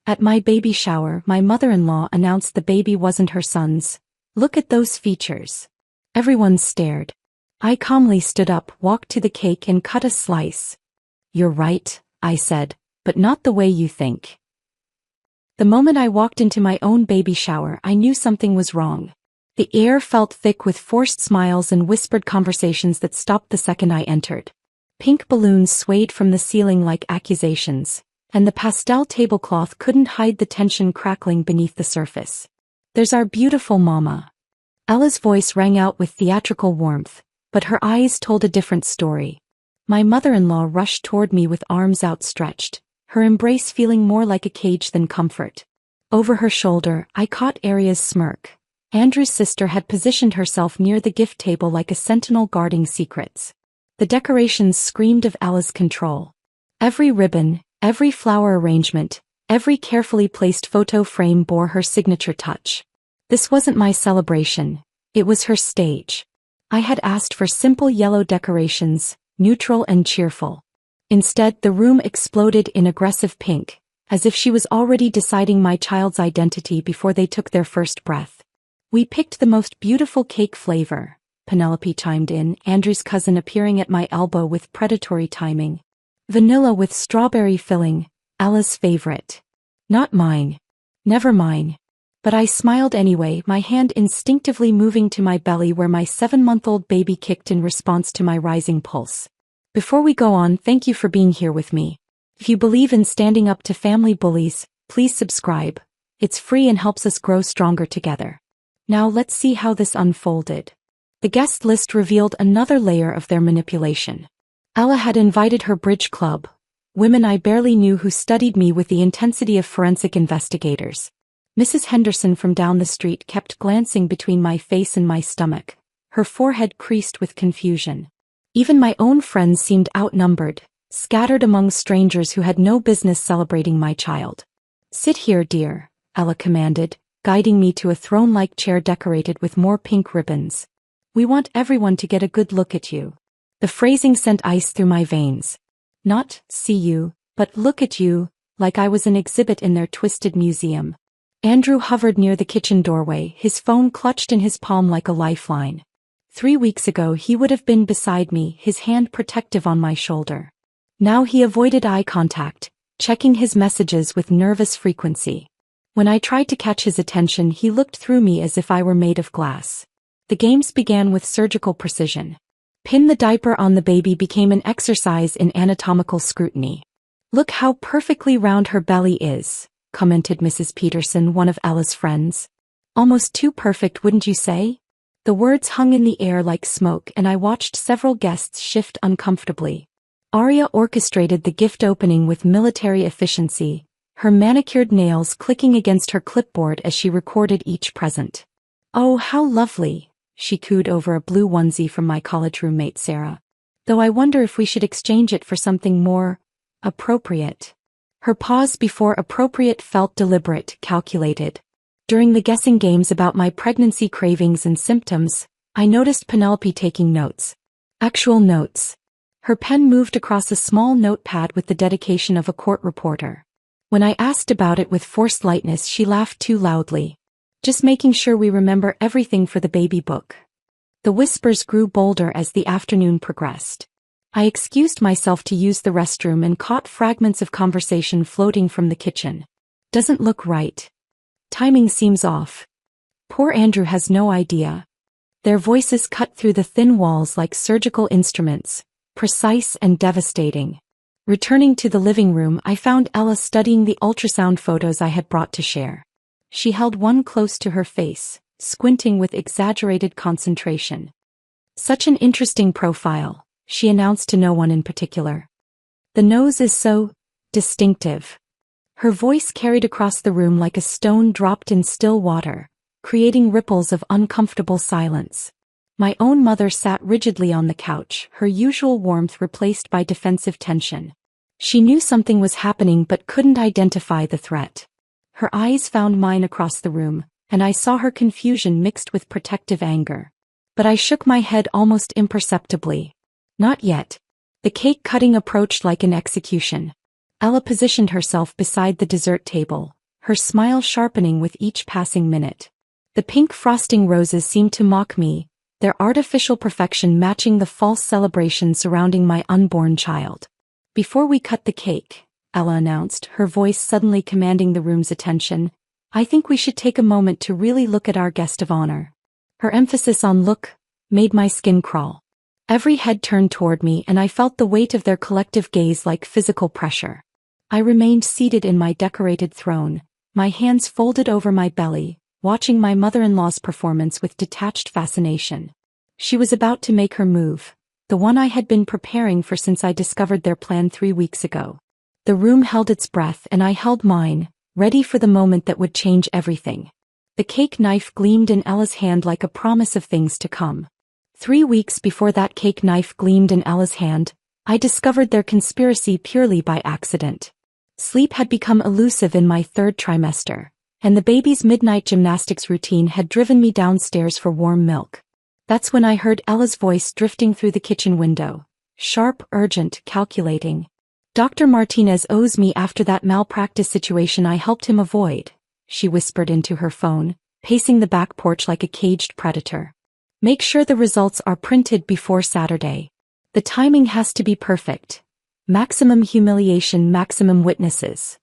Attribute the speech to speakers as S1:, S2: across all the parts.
S1: At my baby shower, my mother-in-law announced the baby wasn't her son's. Look at those features. Everyone stared. I calmly stood up, walked to the cake and cut a slice. You're right, I said, but not the way you think. The moment I walked into my own baby shower, I knew something was wrong. The air felt thick with forced smiles and whispered conversations that stopped the second I entered. Pink balloons swayed from the ceiling like accusations, and the pastel tablecloth couldn't hide the tension crackling beneath the surface. There's our beautiful mama. Ella's voice rang out with theatrical warmth, but her eyes told a different story. My mother-in-law rushed toward me with arms outstretched, her embrace feeling more like a cage than comfort. Over her shoulder, I caught Aria's smirk. Andrew's sister had positioned herself near the gift table like a sentinel guarding secrets. The decorations screamed of Ella's control. Every ribbon, every flower arrangement, every carefully placed photo frame bore her signature touch. This wasn't my celebration, it was her stage. I had asked for simple yellow decorations, neutral and cheerful. Instead, the room exploded in aggressive pink, as if she was already deciding my child's identity before they took their first breath. We picked the most beautiful cake flavor, Penelope chimed in, Andrew's cousin appearing at my elbow with predatory timing. Vanilla with strawberry filling, Ella's favorite. Not mine. Never mine. But I smiled anyway, my hand instinctively moving to my belly where my 7-month-old baby kicked in response to my rising pulse. Before we go on, thank you for being here with me. If you believe in standing up to family bullies, please subscribe. It's free and helps us grow stronger together. Now let's see how this unfolded. The guest list revealed another layer of their manipulation. Ella had invited her bridge club, women I barely knew who studied me with the intensity of forensic investigators. Mrs. Henderson from down the street kept glancing between my face and my stomach, her forehead creased with confusion. Even my own friends seemed outnumbered, scattered among strangers who had no business celebrating my child. Sit here, dear, Ella commanded, guiding me to a throne-like chair decorated with more pink ribbons. We want everyone to get a good look at you. The phrasing sent ice through my veins. Not, see you, but look at you, like I was an exhibit in their twisted museum. Andrew hovered near the kitchen doorway, his phone clutched in his palm like a lifeline. 3 weeks ago he would have been beside me, his hand protective on my shoulder. Now he avoided eye contact, checking his messages with nervous frequency. When I tried to catch his attention, he looked through me as if I were made of glass. The games began with surgical precision. Pin the diaper on the baby became an exercise in anatomical scrutiny. Look how perfectly round her belly is, commented Mrs. Peterson, one of Ella's friends. Almost too perfect, wouldn't you say? The words hung in the air like smoke, and I watched several guests shift uncomfortably. Aria orchestrated the gift opening with military efficiency, her manicured nails clicking against her clipboard as she recorded each present. Oh, how lovely, she cooed over a blue onesie from my college roommate Sarah. Though I wonder if we should exchange it for something more appropriate. Her pause before appropriate felt deliberate, calculated. During the guessing games about my pregnancy cravings and symptoms, I noticed Penelope taking notes. Actual notes. Her pen moved across a small notepad with the dedication of a court reporter. When I asked about it with forced lightness, she laughed too loudly. Just making sure we remember everything for the baby book. The whispers grew bolder as the afternoon progressed. I excused myself to use the restroom and caught fragments of conversation floating from the kitchen. Doesn't look right. Timing seems off. Poor Andrew has no idea. Their voices cut through the thin walls like surgical instruments, precise and devastating. Returning to the living room, I found Ella studying the ultrasound photos I had brought to share. She held one close to her face, squinting with exaggerated concentration. Such an interesting profile, she announced to no one in particular. The nose is so distinctive. Her voice carried across the room like a stone dropped in still water, creating ripples of uncomfortable silence. My own mother sat rigidly on the couch, her usual warmth replaced by defensive tension. She knew something was happening but couldn't identify the threat. Her eyes found mine across the room, and I saw her confusion mixed with protective anger. But I shook my head almost imperceptibly. Not yet. The cake cutting approached like an execution. Ella positioned herself beside the dessert table, her smile sharpening with each passing minute. The pink frosting roses seemed to mock me, their artificial perfection matching the false celebration surrounding my unborn child. "Before we cut the cake," Ella announced, her voice suddenly commanding the room's attention, "I think we should take a moment to really look at our guest of honor." Her emphasis on look made my skin crawl. Every head turned toward me and I felt the weight of their collective gaze like physical pressure. I remained seated in my decorated throne, my hands folded over my belly, watching my mother-in-law's performance with detached fascination. She was about to make her move, the one I had been preparing for since I discovered their plan 3 weeks ago. The room held its breath and I held mine, ready for the moment that would change everything. The cake knife gleamed in Ella's hand like a promise of things to come. 3 weeks before that cake knife gleamed in Ella's hand, I discovered their conspiracy purely by accident. Sleep had become elusive in my 3rd trimester, and the baby's midnight gymnastics routine had driven me downstairs for warm milk. That's when I heard Ella's voice drifting through the kitchen window. Sharp, urgent, calculating. "Dr. Martinez owes me after that malpractice situation I helped him avoid," she whispered into her phone, pacing the back porch like a caged predator. "Make sure the results are printed before Saturday. The timing has to be perfect. Maximum humiliation, maximum witnesses."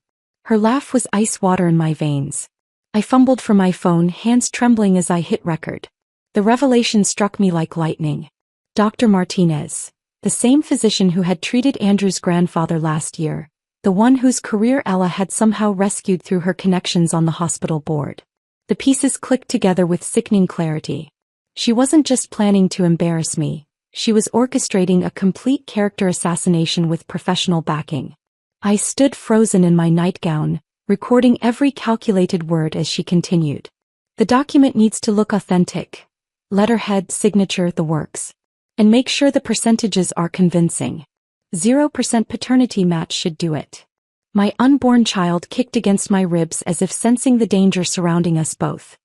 S1: Her laugh was ice water in my veins. I fumbled for my phone, hands trembling as I hit record. The revelation struck me like lightning. Dr. Martinez, the same physician who had treated Andrew's grandfather last year, the one whose career Ella had somehow rescued through her connections on the hospital board. The pieces clicked together with sickening clarity. She wasn't just planning to embarrass me, she was orchestrating a complete character assassination with professional backing. I stood frozen in my nightgown, recording every calculated word as she continued. "The document needs to look authentic. Letterhead, signature, the works. And make sure the percentages are convincing. 0% paternity match should do it." My unborn child kicked against my ribs as if sensing the danger surrounding us both.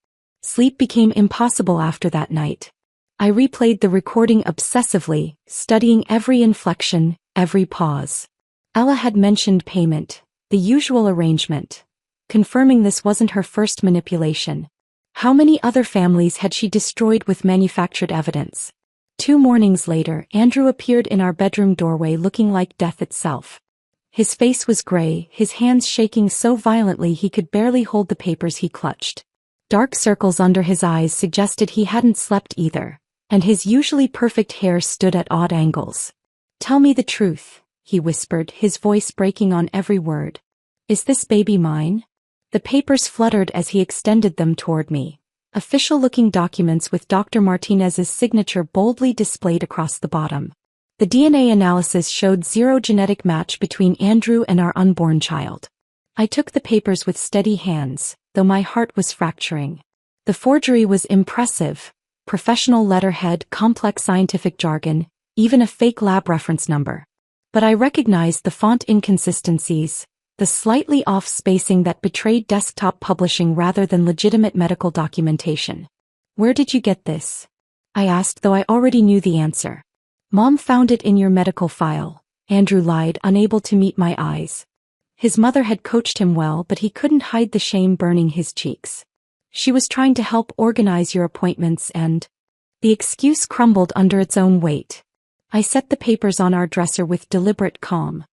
S1: Sleep became impossible after that night. I replayed the recording obsessively, studying every inflection, every pause. Ella had mentioned payment, the usual arrangement, confirming this wasn't her first manipulation. How many other families had she destroyed with manufactured evidence? 2 mornings later, Andrew appeared in our bedroom doorway looking like death itself. His face was gray, his hands shaking so violently he could barely hold the papers he clutched. Dark circles under his eyes suggested he hadn't slept either, and his usually perfect hair stood at odd angles. "Tell me the truth," he whispered, his voice breaking on every word. "Is this baby mine?" The papers fluttered as he extended them toward me. Official-looking documents with Dr. Martinez's signature boldly displayed across the bottom. The DNA analysis showed 0 genetic match between Andrew and our unborn child. I took the papers with steady hands, though my heart was fracturing. The forgery was impressive. Professional letterhead, complex scientific jargon, even a fake lab reference number. But I recognized the font inconsistencies, the slightly off spacing that betrayed desktop publishing rather than legitimate medical documentation. "Where did you get this?" I asked, though I already knew the answer. "Mom found it in your medical file," Andrew lied, unable to meet my eyes. His mother had coached him well, but he couldn't hide the shame burning his cheeks. "She was trying to help organize your appointments and..." The excuse crumbled under its own weight. I set the papers on our dresser with deliberate calm.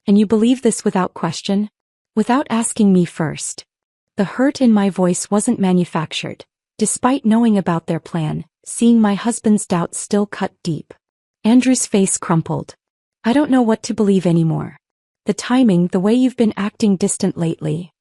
S1: "And you believe this without question? Without asking me first?" The hurt in my voice wasn't manufactured. Despite knowing about their plan, seeing my husband's doubts still cut deep. Andrew's face crumpled. "I don't know what to believe anymore. The timing, the way you've been acting distant lately."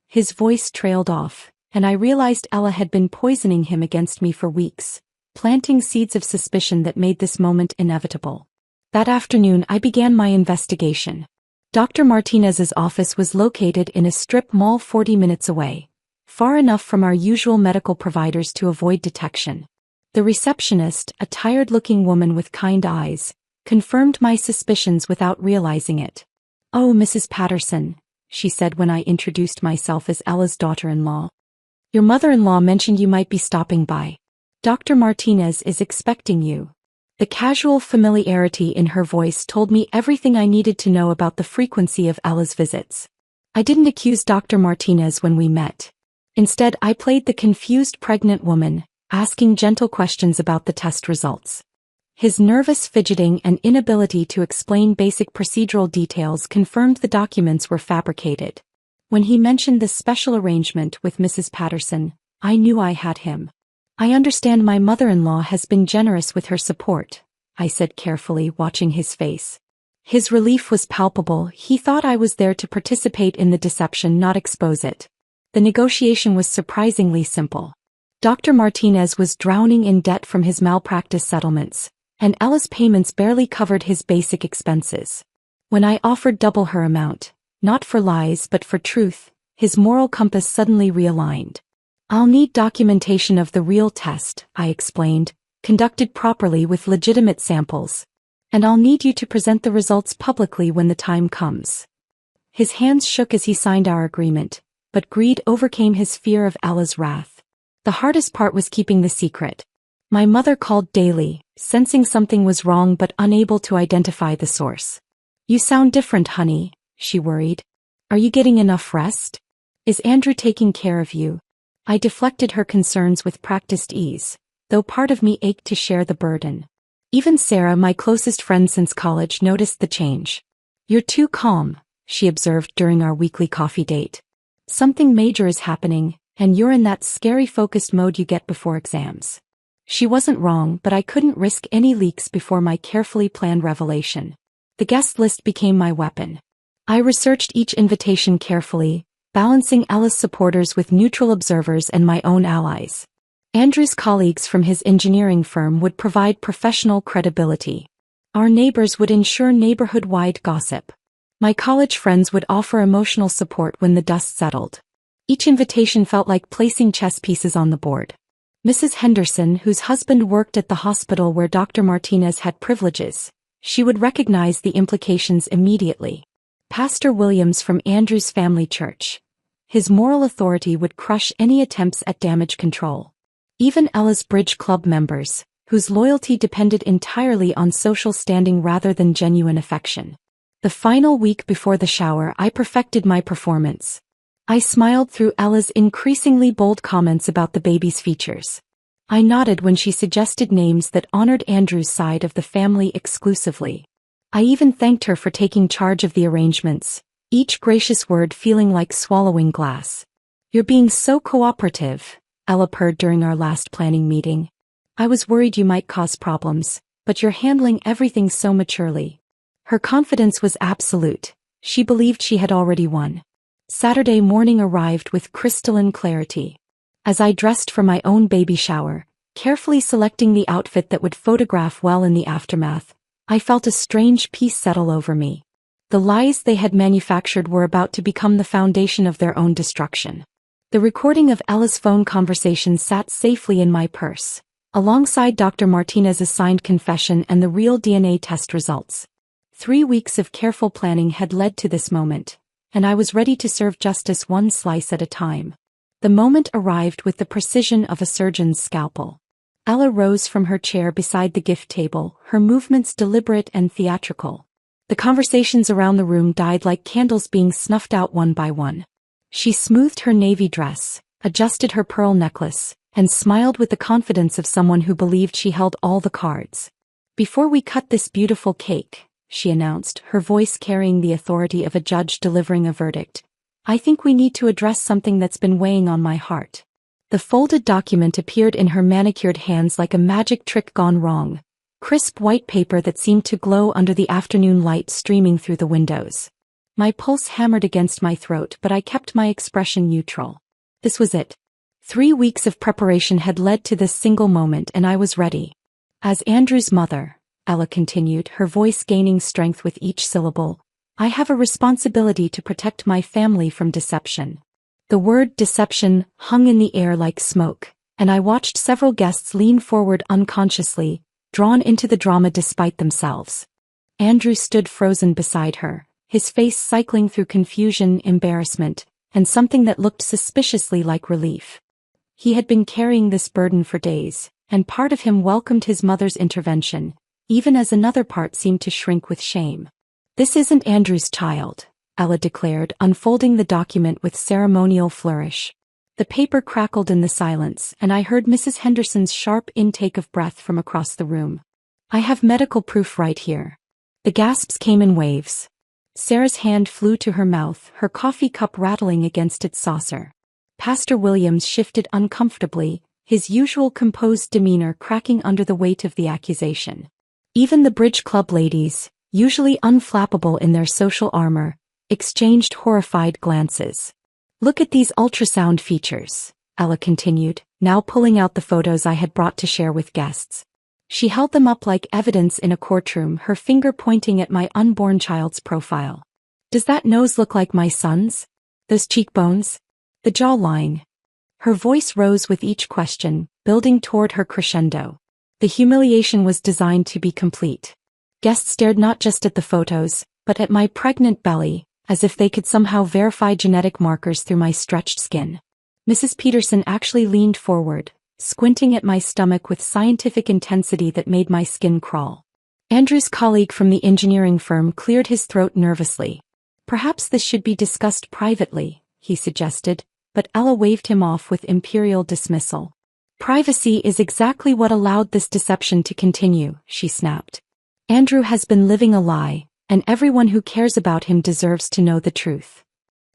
S1: His voice trailed off, and I realized Ella had been poisoning him against me for weeks, planting seeds of suspicion that made this moment inevitable. That afternoon I began my investigation. Dr. Martinez's office was located in a strip mall 40 minutes away, far enough from our usual medical providers to avoid detection. The receptionist, a tired-looking woman with kind eyes, confirmed my suspicions without realizing it. "Oh, Mrs. Patterson," she said when I introduced myself as Ella's daughter-in-law. "Your mother-in-law mentioned you might be stopping by. Dr. Martinez is expecting you." The casual familiarity in her voice told me everything I needed to know about the frequency of Ella's visits. I didn't accuse Dr. Martinez when we met. Instead, I played the confused pregnant woman, asking gentle questions about the test results. His nervous fidgeting and inability to explain basic procedural details confirmed the documents were fabricated. When he mentioned the special arrangement with Mrs. Patterson, I knew I had him. "I understand my mother-in-law has been generous with her support," I said carefully, watching his face. His relief was palpable. He thought I was there to participate in the deception, not expose it. The negotiation was surprisingly simple. Dr. Martinez was drowning in debt from his malpractice settlements, and Ella's payments barely covered his basic expenses. When I offered double her amount, not for lies but for truth, his moral compass suddenly realigned. "I'll need documentation of the real test," I explained, "conducted properly with legitimate samples. And I'll need you to present the results publicly when the time comes." His hands shook as he signed our agreement, but greed overcame his fear of Ella's wrath. The hardest part was keeping the secret. My mother called daily, sensing something was wrong but unable to identify the source. "You sound different, honey," she worried. "Are you getting enough rest? Is Andrew taking care of you?" I deflected her concerns with practiced ease, though part of me ached to share the burden. Even Sarah, my closest friend since college, noticed the change. "You're too calm," she observed during our weekly coffee date. "Something major is happening, and you're in that scary focused mode you get before exams." She wasn't wrong, but I couldn't risk any leaks before my carefully planned revelation. The guest list became my weapon. I researched each invitation carefully, balancing Ella's supporters with neutral observers and my own allies. Andrew's colleagues from his engineering firm would provide professional credibility. Our neighbors would ensure neighborhood-wide gossip. My college friends would offer emotional support when the dust settled. Each invitation felt like placing chess pieces on the board. Mrs. Henderson, whose husband worked at the hospital where Dr. Martinez had privileges, she would recognize the implications immediately. Pastor Williams from Andrew's family church. His moral authority would crush any attempts at damage control. Even Ella's Bridge Club members, whose loyalty depended entirely on social standing rather than genuine affection. The final week before the shower, I perfected my performance. I smiled through Ella's increasingly bold comments about the baby's features. I nodded when she suggested names that honored Andrew's side of the family exclusively. I even thanked her for taking charge of the arrangements, each gracious word feeling like swallowing glass. "You're being so cooperative," Ella purred during our last planning meeting. "I was worried you might cause problems, but you're handling everything so maturely." Her confidence was absolute. She believed she had already won. Saturday morning arrived with crystalline clarity. As I dressed for my own baby shower, carefully selecting the outfit that would photograph well in the aftermath, I felt a strange peace settle over me. The lies they had manufactured were about to become the foundation of their own destruction. The recording of Ella's phone conversation sat safely in my purse, alongside Dr. Martinez's signed confession and the real DNA test results. 3 weeks of careful planning had led to this moment, and I was ready to serve justice one slice at a time. The moment arrived with the precision of a surgeon's scalpel. Ella rose from her chair beside the gift table, her movements deliberate and theatrical. The conversations around the room died like candles being snuffed out one by one. She smoothed her navy dress, adjusted her pearl necklace, and smiled with the confidence of someone who believed she held all the cards. "Before we cut this beautiful cake," she announced, her voice carrying the authority of a judge delivering a verdict, "I think we need to address something that's been weighing on my heart." The folded document appeared in her manicured hands like a magic trick gone wrong, crisp white paper that seemed to glow under the afternoon light streaming through the windows. My pulse hammered against my throat, but I kept my expression neutral. This was it. 3 weeks of preparation had led to this single moment, and I was ready. "As Andrew's mother," Ella continued, her voice gaining strength with each syllable, "I have a responsibility to protect my family from deception." The word deception hung in the air like smoke, and I watched several guests lean forward unconsciously, drawn into the drama despite themselves. Andrew stood frozen beside her, his face cycling through confusion, embarrassment, and something that looked suspiciously like relief. He had been carrying this burden for days, and part of him welcomed his mother's intervention, even as another part seemed to shrink with shame. "This isn't Andrew's child," Ella declared, unfolding the document with ceremonial flourish. The paper crackled in the silence, and I heard Mrs. Henderson's sharp intake of breath from across the room. "I have medical proof right here." The gasps came in waves. Sarah's hand flew to her mouth, her coffee cup rattling against its saucer. Pastor Williams shifted uncomfortably, his usual composed demeanor cracking under the weight of the accusation. Even the Bridge Club ladies, usually unflappable in their social armor, exchanged horrified glances. "Look at these ultrasound features," Ella continued, now pulling out the photos I had brought to share with guests. She held them up like evidence in a courtroom, her finger pointing at my unborn child's profile. "Does that nose look like my son's? Those cheekbones? The jawline?" Her voice rose with each question, building toward her crescendo. The humiliation was designed to be complete. Guests stared not just at the photos, but at my pregnant belly, as if they could somehow verify genetic markers through my stretched skin. Mrs. Peterson actually leaned forward, squinting at my stomach with scientific intensity that made my skin crawl. Andrew's colleague from the engineering firm cleared his throat nervously. "Perhaps this should be discussed privately," he suggested, but Ella waved him off with imperial dismissal. "Privacy is exactly what allowed this deception to continue," she snapped. "Andrew has been living a lie, and everyone who cares about him deserves to know the truth."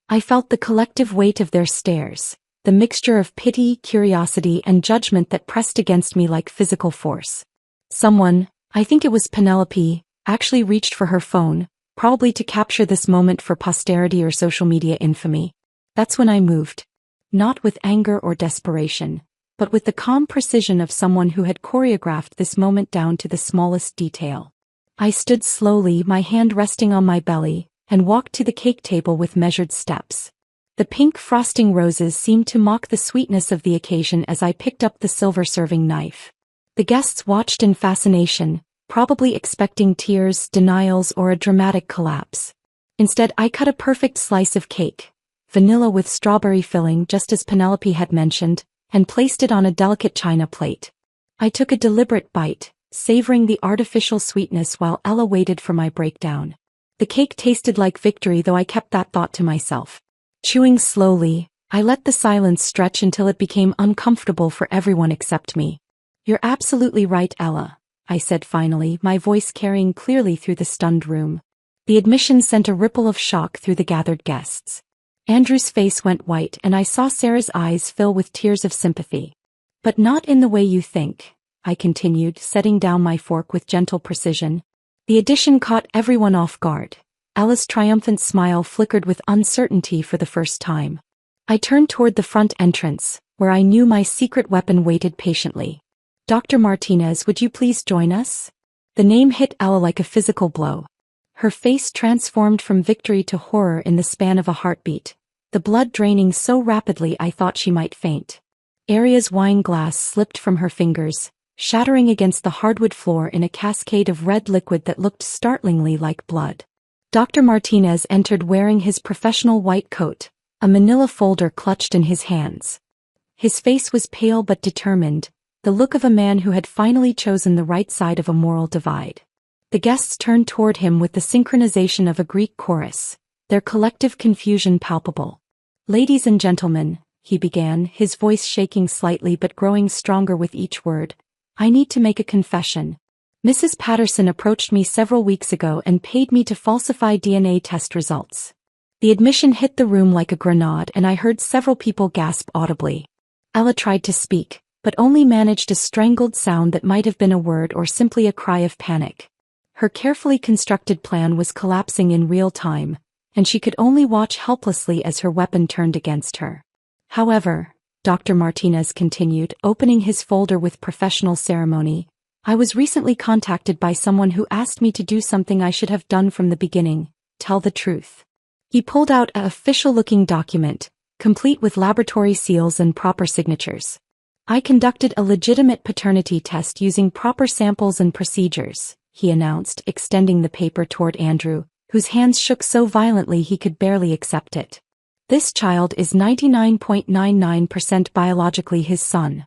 S1: I felt the collective weight of their stares, the mixture of pity, curiosity, and judgment that pressed against me like physical force. Someone, I think it was Penelope, actually reached for her phone, probably to capture this moment for posterity or social media infamy. That's when I moved. Not with anger or desperation, but with the calm precision of someone who had choreographed this moment down to the smallest detail. I stood slowly, my hand resting on my belly, and walked to the cake table with measured steps. The pink frosting roses seemed to mock the sweetness of the occasion as I picked up the silver serving knife. The guests watched in fascination, probably expecting tears, denials, or a dramatic collapse. Instead, I cut a perfect slice of cake, vanilla with strawberry filling just as Penelope had mentioned, and placed it on a delicate china plate. I took a deliberate bite, savoring the artificial sweetness while Ella waited for my breakdown. The cake tasted like victory, though I kept that thought to myself. Chewing slowly, I let the silence stretch until it became uncomfortable for everyone except me. "You're absolutely right, Ella," I said finally, my voice carrying clearly through the stunned room. The admission sent a ripple of shock through the gathered guests. Andrew's face went white and I saw Sarah's eyes fill with tears of sympathy. "But not in the way you think," I continued, setting down my fork with gentle precision. The addition caught everyone off guard. Ella's triumphant smile flickered with uncertainty for the first time. I turned toward the front entrance, where I knew my secret weapon waited patiently. "Dr. Martinez, would you please join us?" The name hit Ella like a physical blow. Her face transformed from victory to horror in the span of a heartbeat, the blood draining so rapidly I thought she might faint. Aria's wine glass slipped from her fingers, shattering against the hardwood floor in a cascade of red liquid that looked startlingly like blood. Dr. Martinez entered wearing his professional white coat, a manila folder clutched in his hands. His face was pale but determined, the look of a man who had finally chosen the right side of a moral divide. The guests turned toward him with the synchronization of a Greek chorus, their collective confusion palpable. "Ladies and gentlemen," he began, his voice shaking slightly but growing stronger with each word, "I need to make a confession. Mrs. Patterson approached me several weeks ago and paid me to falsify DNA test results." The admission hit the room like a grenade and I heard several people gasp audibly. Ella tried to speak, but only managed a strangled sound that might have been a word or simply a cry of panic. Her carefully constructed plan was collapsing in real time, and she could only watch helplessly as her weapon turned against her. "However," Dr. Martinez continued, opening his folder with professional ceremony, "I was recently contacted by someone who asked me to do something I should have done from the beginning, tell the truth." He pulled out an official-looking document, complete with laboratory seals and proper signatures. "I conducted a legitimate paternity test using proper samples and procedures," he announced, extending the paper toward Andrew, whose hands shook so violently he could barely accept it. "This child is 99.99% biologically his son."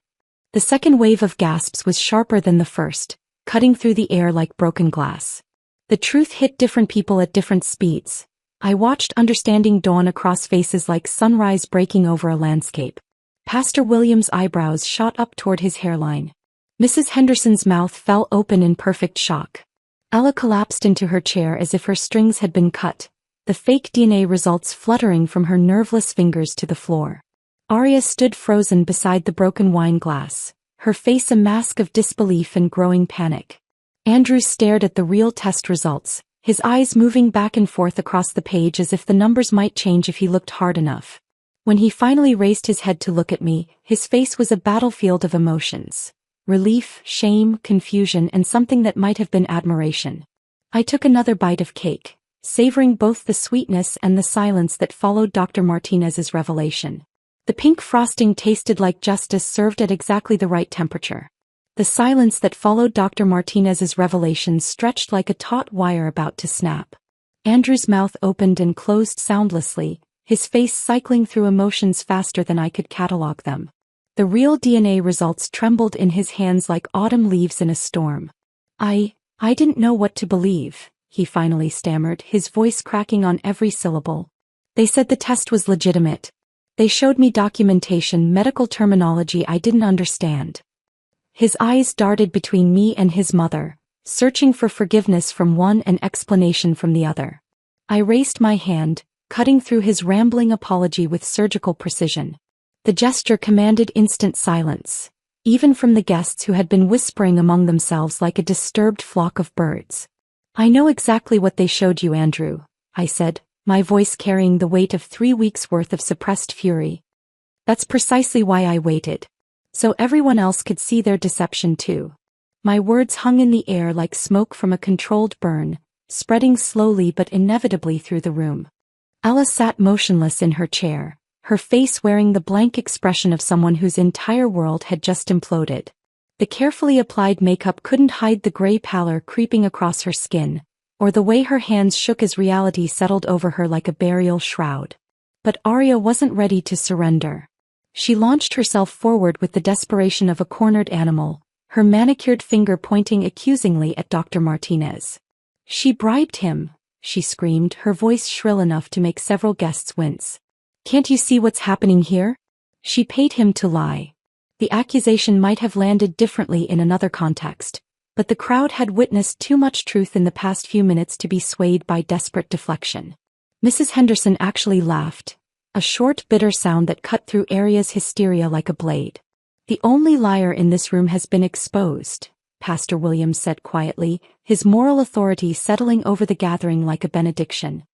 S1: The second wave of gasps was sharper than the first, cutting through the air like broken glass. The truth hit different people at different speeds. I watched understanding dawn across faces like sunrise breaking over a landscape. Pastor William's eyebrows shot up toward his hairline. Mrs. Henderson's mouth fell open in perfect shock. Ella collapsed into her chair as if her strings had been cut, the fake DNA results fluttering from her nerveless fingers to the floor. Arya stood frozen beside the broken wine glass, her face a mask of disbelief and growing panic. Andrew stared at the real test results, his eyes moving back and forth across the page as if the numbers might change if he looked hard enough. When he finally raised his head to look at me, his face was a battlefield of emotions. Relief, shame, confusion, and something that might have been admiration. I took another bite of cake, savoring both the sweetness and the silence that followed Dr. Martinez's revelation. The pink frosting tasted like justice served at exactly the right temperature. The silence that followed Dr. Martinez's revelation stretched like a taut wire about to snap. Andrew's mouth opened and closed soundlessly, his face cycling through emotions faster than I could catalog them. The real DNA results trembled in his hands like autumn leaves in a storm. I didn't know what to believe, he finally stammered, his voice cracking on every syllable. They said the test was legitimate. They showed me documentation, medical terminology I didn't understand. His eyes darted between me and his mother, searching for forgiveness from one and explanation from the other. I raised my hand, cutting through his rambling apology with surgical precision. The gesture commanded instant silence, even from the guests who had been whispering among themselves like a disturbed flock of birds. I know exactly what they showed you, Andrew, I said, my voice carrying the weight of 3 weeks' worth of suppressed fury. That's precisely why I waited. So everyone else could see their deception too. My words hung in the air like smoke from a controlled burn, spreading slowly but inevitably through the room. Ella sat motionless in her chair, her face wearing the blank expression of someone whose entire world had just imploded. The carefully applied makeup couldn't hide the gray pallor creeping across her skin, or the way her hands shook as reality settled over her like a burial shroud. But Arya wasn't ready to surrender. She launched herself forward with the desperation of a cornered animal, her manicured finger pointing accusingly at Dr. Martinez. She bribed him, she screamed, her voice shrill enough to make several guests wince. Can't you see what's happening here? She paid him to lie. The accusation might have landed differently in another context, but the crowd had witnessed too much truth in the past few minutes to be swayed by desperate deflection. Mrs. Henderson actually laughed, a short, bitter sound that cut through Arya's hysteria like a blade. The only liar in this room has been exposed, Pastor William said quietly, his moral authority settling over the gathering like a benediction.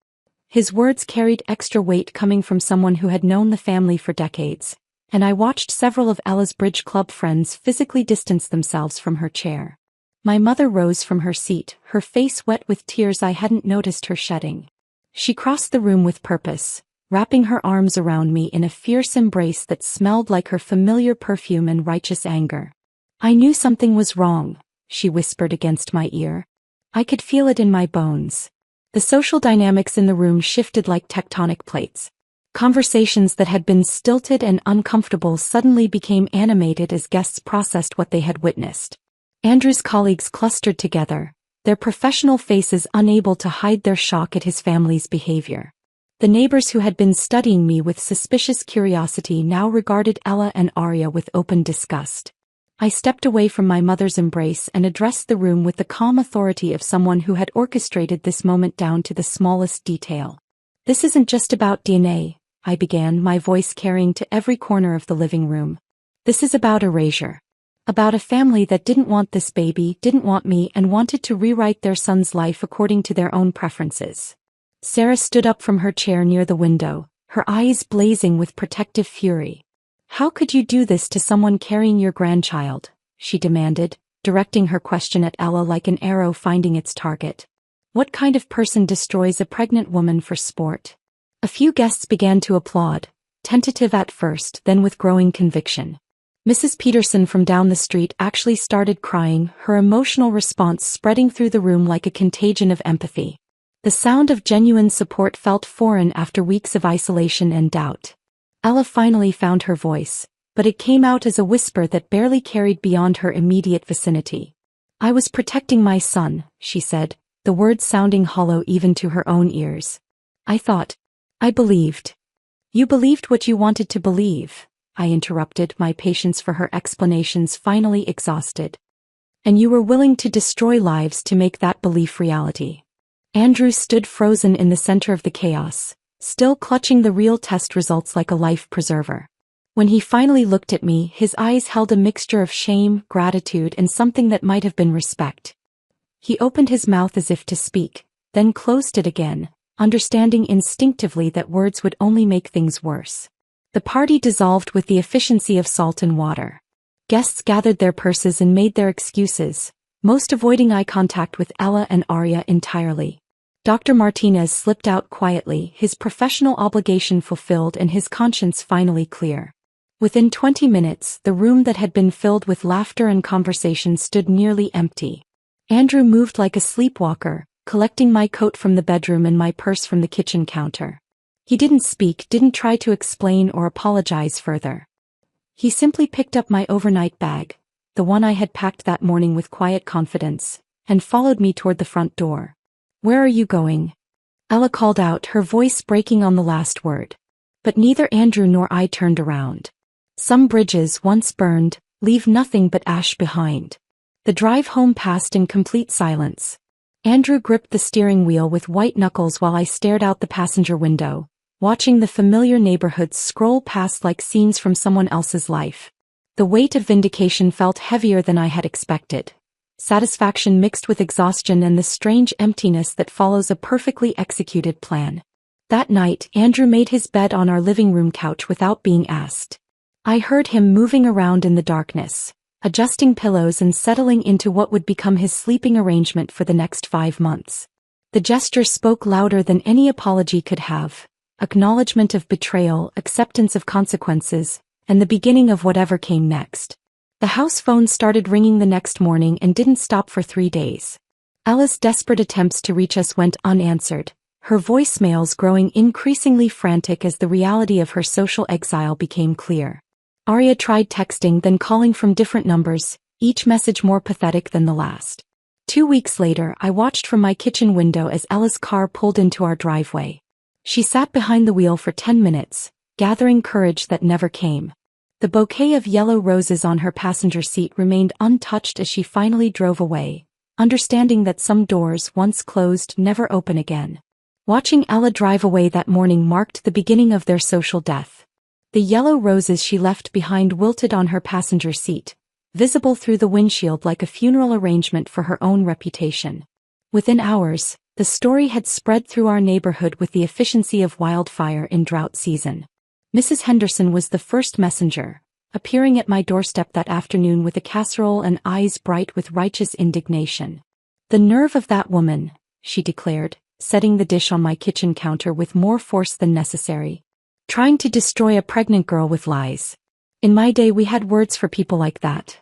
S1: His words carried extra weight coming from someone who had known the family for decades, and I watched several of Ella's bridge club friends physically distance themselves from her chair. My mother rose from her seat, her face wet with tears I hadn't noticed her shedding. She crossed the room with purpose, wrapping her arms around me in a fierce embrace that smelled like her familiar perfume and righteous anger. I knew something was wrong, she whispered against my ear. I could feel it in my bones. The social dynamics in the room shifted like tectonic plates. Conversations that had been stilted and uncomfortable suddenly became animated as guests processed what they had witnessed. Andrew's colleagues clustered together, their professional faces unable to hide their shock at his family's behavior. The neighbors who had been studying me with suspicious curiosity now regarded Ella and Arya with open disgust. I stepped away from my mother's embrace and addressed the room with the calm authority of someone who had orchestrated this moment down to the smallest detail. This isn't just about DNA, I began, my voice carrying to every corner of the living room. This is about erasure. About a family that didn't want this baby, didn't want me, and wanted to rewrite their son's life according to their own preferences. Sarah stood up from her chair near the window, her eyes blazing with protective fury. How could you do this to someone carrying your grandchild? She demanded, directing her question at Ella like an arrow finding its target. What kind of person destroys a pregnant woman for sport? A few guests began to applaud, tentative at first, then with growing conviction. Mrs. Peterson from down the street actually started crying, her emotional response spreading through the room like a contagion of empathy. The sound of genuine support felt foreign after weeks of isolation and doubt. Ella finally found her voice, but it came out as a whisper that barely carried beyond her immediate vicinity. I was protecting my son, she said, the words sounding hollow even to her own ears. I thought. I believed. You believed what you wanted to believe, I interrupted, my patience for her explanations finally exhausted. And you were willing to destroy lives to make that belief reality. Andrew stood frozen in the center of the chaos, still clutching the real test results like a life preserver. When he finally looked at me, his eyes held a mixture of shame, gratitude, and something that might have been respect. He opened his mouth as if to speak, then closed it again, understanding instinctively that words would only make things worse. The party dissolved with the efficiency of salt and water. Guests gathered their purses and made their excuses, most avoiding eye contact with Ella and Arya entirely. Dr. Martinez slipped out quietly, his professional obligation fulfilled and his conscience finally clear. Within 20 minutes, the room that had been filled with laughter and conversation stood nearly empty. Andrew moved like a sleepwalker, collecting my coat from the bedroom and my purse from the kitchen counter. He didn't speak, didn't try to explain or apologize further. He simply picked up my overnight bag, the one I had packed that morning with quiet confidence, and followed me toward the front door. Where are you going? Ella called out, her voice breaking on the last word. But neither Andrew nor I turned around. Some bridges, once burned, leave nothing but ash behind. The drive home passed in complete silence. Andrew gripped the steering wheel with white knuckles while I stared out the passenger window, watching the familiar neighborhoods scroll past like scenes from someone else's life. The weight of vindication felt heavier than I had expected. Satisfaction mixed with exhaustion and the strange emptiness that follows a perfectly executed plan. That night, Andrew made his bed on our living room couch without being asked. I heard him moving around in the darkness, adjusting pillows and settling into what would become his sleeping arrangement for the next 5 months. The gesture spoke louder than any apology could have, acknowledgement of betrayal, acceptance of consequences, and the beginning of whatever came next. The house phone started ringing the next morning and didn't stop for 3 days. Ella's desperate attempts to reach us went unanswered, her voicemails growing increasingly frantic as the reality of her social exile became clear. Arya tried texting, then calling from different numbers, each message more pathetic than the last. 2 weeks later, I watched from my kitchen window as Ella's car pulled into our driveway. She sat behind the wheel for 10 minutes, gathering courage that never came. The bouquet of yellow roses on her passenger seat remained untouched as she finally drove away, understanding that some doors once closed never open again. Watching Ella drive away that morning marked the beginning of their social death. The yellow roses she left behind wilted on her passenger seat, visible through the windshield like a funeral arrangement for her own reputation. Within hours, the story had spread through our neighborhood with the efficiency of wildfire in drought season. Mrs. Henderson was the first messenger, appearing at my doorstep that afternoon with a casserole and eyes bright with righteous indignation. "The nerve of that woman," she declared, setting the dish on my kitchen counter with more force than necessary. "Trying to destroy a pregnant girl with lies. In my day we had words for people like that."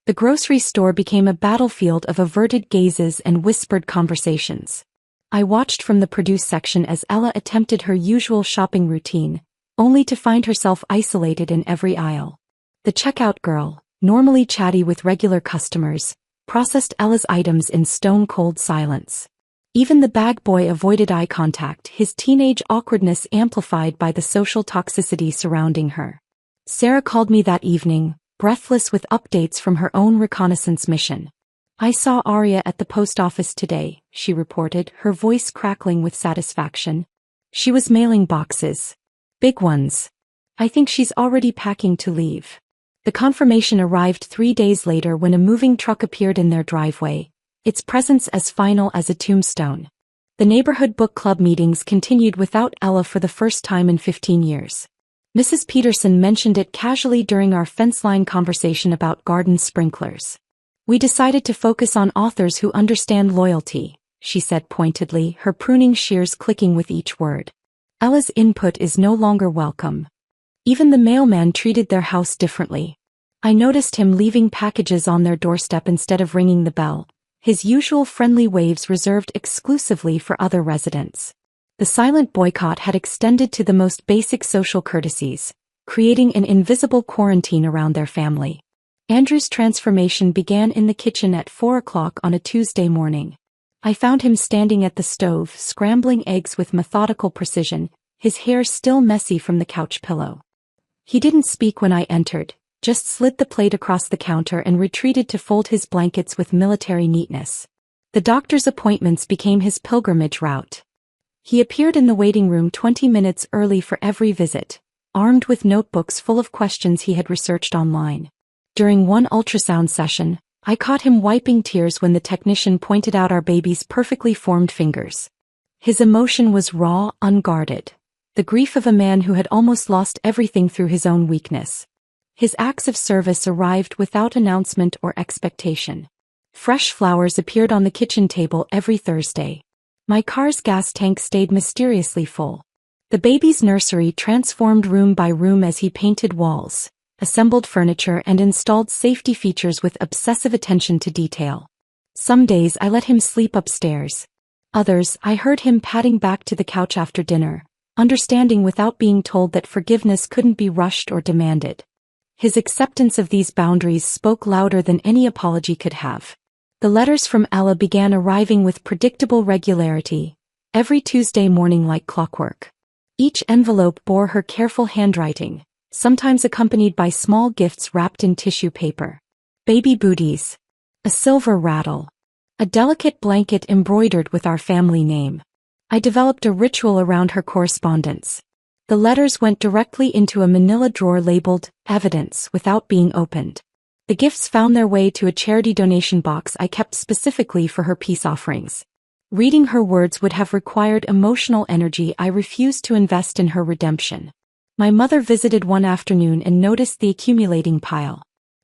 S1: The grocery store became a battlefield of averted gazes and whispered conversations. I watched from the produce section as Ella attempted her usual shopping routine, only to find herself isolated in every aisle. The checkout girl, normally chatty with regular customers, processed Ella's items in stone-cold silence. Even the bag boy avoided eye contact, his teenage awkwardness amplified by the social toxicity surrounding her. Sarah called me that evening, breathless with updates from her own reconnaissance mission. "I saw Arya at the post office today," she reported, her voice crackling with satisfaction. "She was mailing boxes. Big ones. I think she's already packing to leave." The confirmation arrived 3 days later when a moving truck appeared in their driveway, its presence as final as a tombstone. The neighborhood book club meetings continued without Ella for the first time in 15 years. Mrs. Peterson mentioned it casually during our fence line conversation about garden sprinklers. "We decided to focus on authors who understand loyalty," she said pointedly, her pruning shears clicking with each word. "Ella's input is no longer welcome." Even the mailman treated their house differently. I noticed him leaving packages on their doorstep instead of ringing the bell, his usual friendly waves reserved exclusively for other residents. The silent boycott had extended to the most basic social courtesies, creating an invisible quarantine around their family. Andrew's transformation began in the kitchen at 4 o'clock on a Tuesday morning. I found him standing at the stove, scrambling eggs with methodical precision, his hair still messy from the couch pillow. He didn't speak when I entered, just slid the plate across the counter and retreated to fold his blankets with military neatness. The doctor's appointments became his pilgrimage route. He appeared in the waiting room 20 minutes early for every visit, armed with notebooks full of questions he had researched online. During one ultrasound session, I caught him wiping tears when the technician pointed out our baby's perfectly formed fingers. His emotion was raw, unguarded. The grief of a man who had almost lost everything through his own weakness. His acts of service arrived without announcement or expectation. Fresh flowers appeared on the kitchen table every Thursday. My car's gas tank stayed mysteriously full. The baby's nursery transformed room by room as he painted walls, assembled furniture and installed safety features with obsessive attention to detail. Some days I let him sleep upstairs. Others, I heard him padding back to the couch after dinner, understanding without being told that forgiveness couldn't be rushed or demanded. His acceptance of these boundaries spoke louder than any apology could have. The letters from Ella began arriving with predictable regularity, every Tuesday morning like clockwork. Each envelope bore her careful handwriting, sometimes accompanied by small gifts wrapped in tissue paper. Baby booties. A silver rattle. A delicate blanket embroidered with our family name. I developed a ritual around her correspondence. The letters went directly into a manila drawer labeled Evidence without being opened. The gifts found their way to a charity donation box I kept specifically for her peace offerings. Reading her words would have required emotional energy I refused to invest in her redemption. My mother visited one afternoon and noticed the accumulating pile.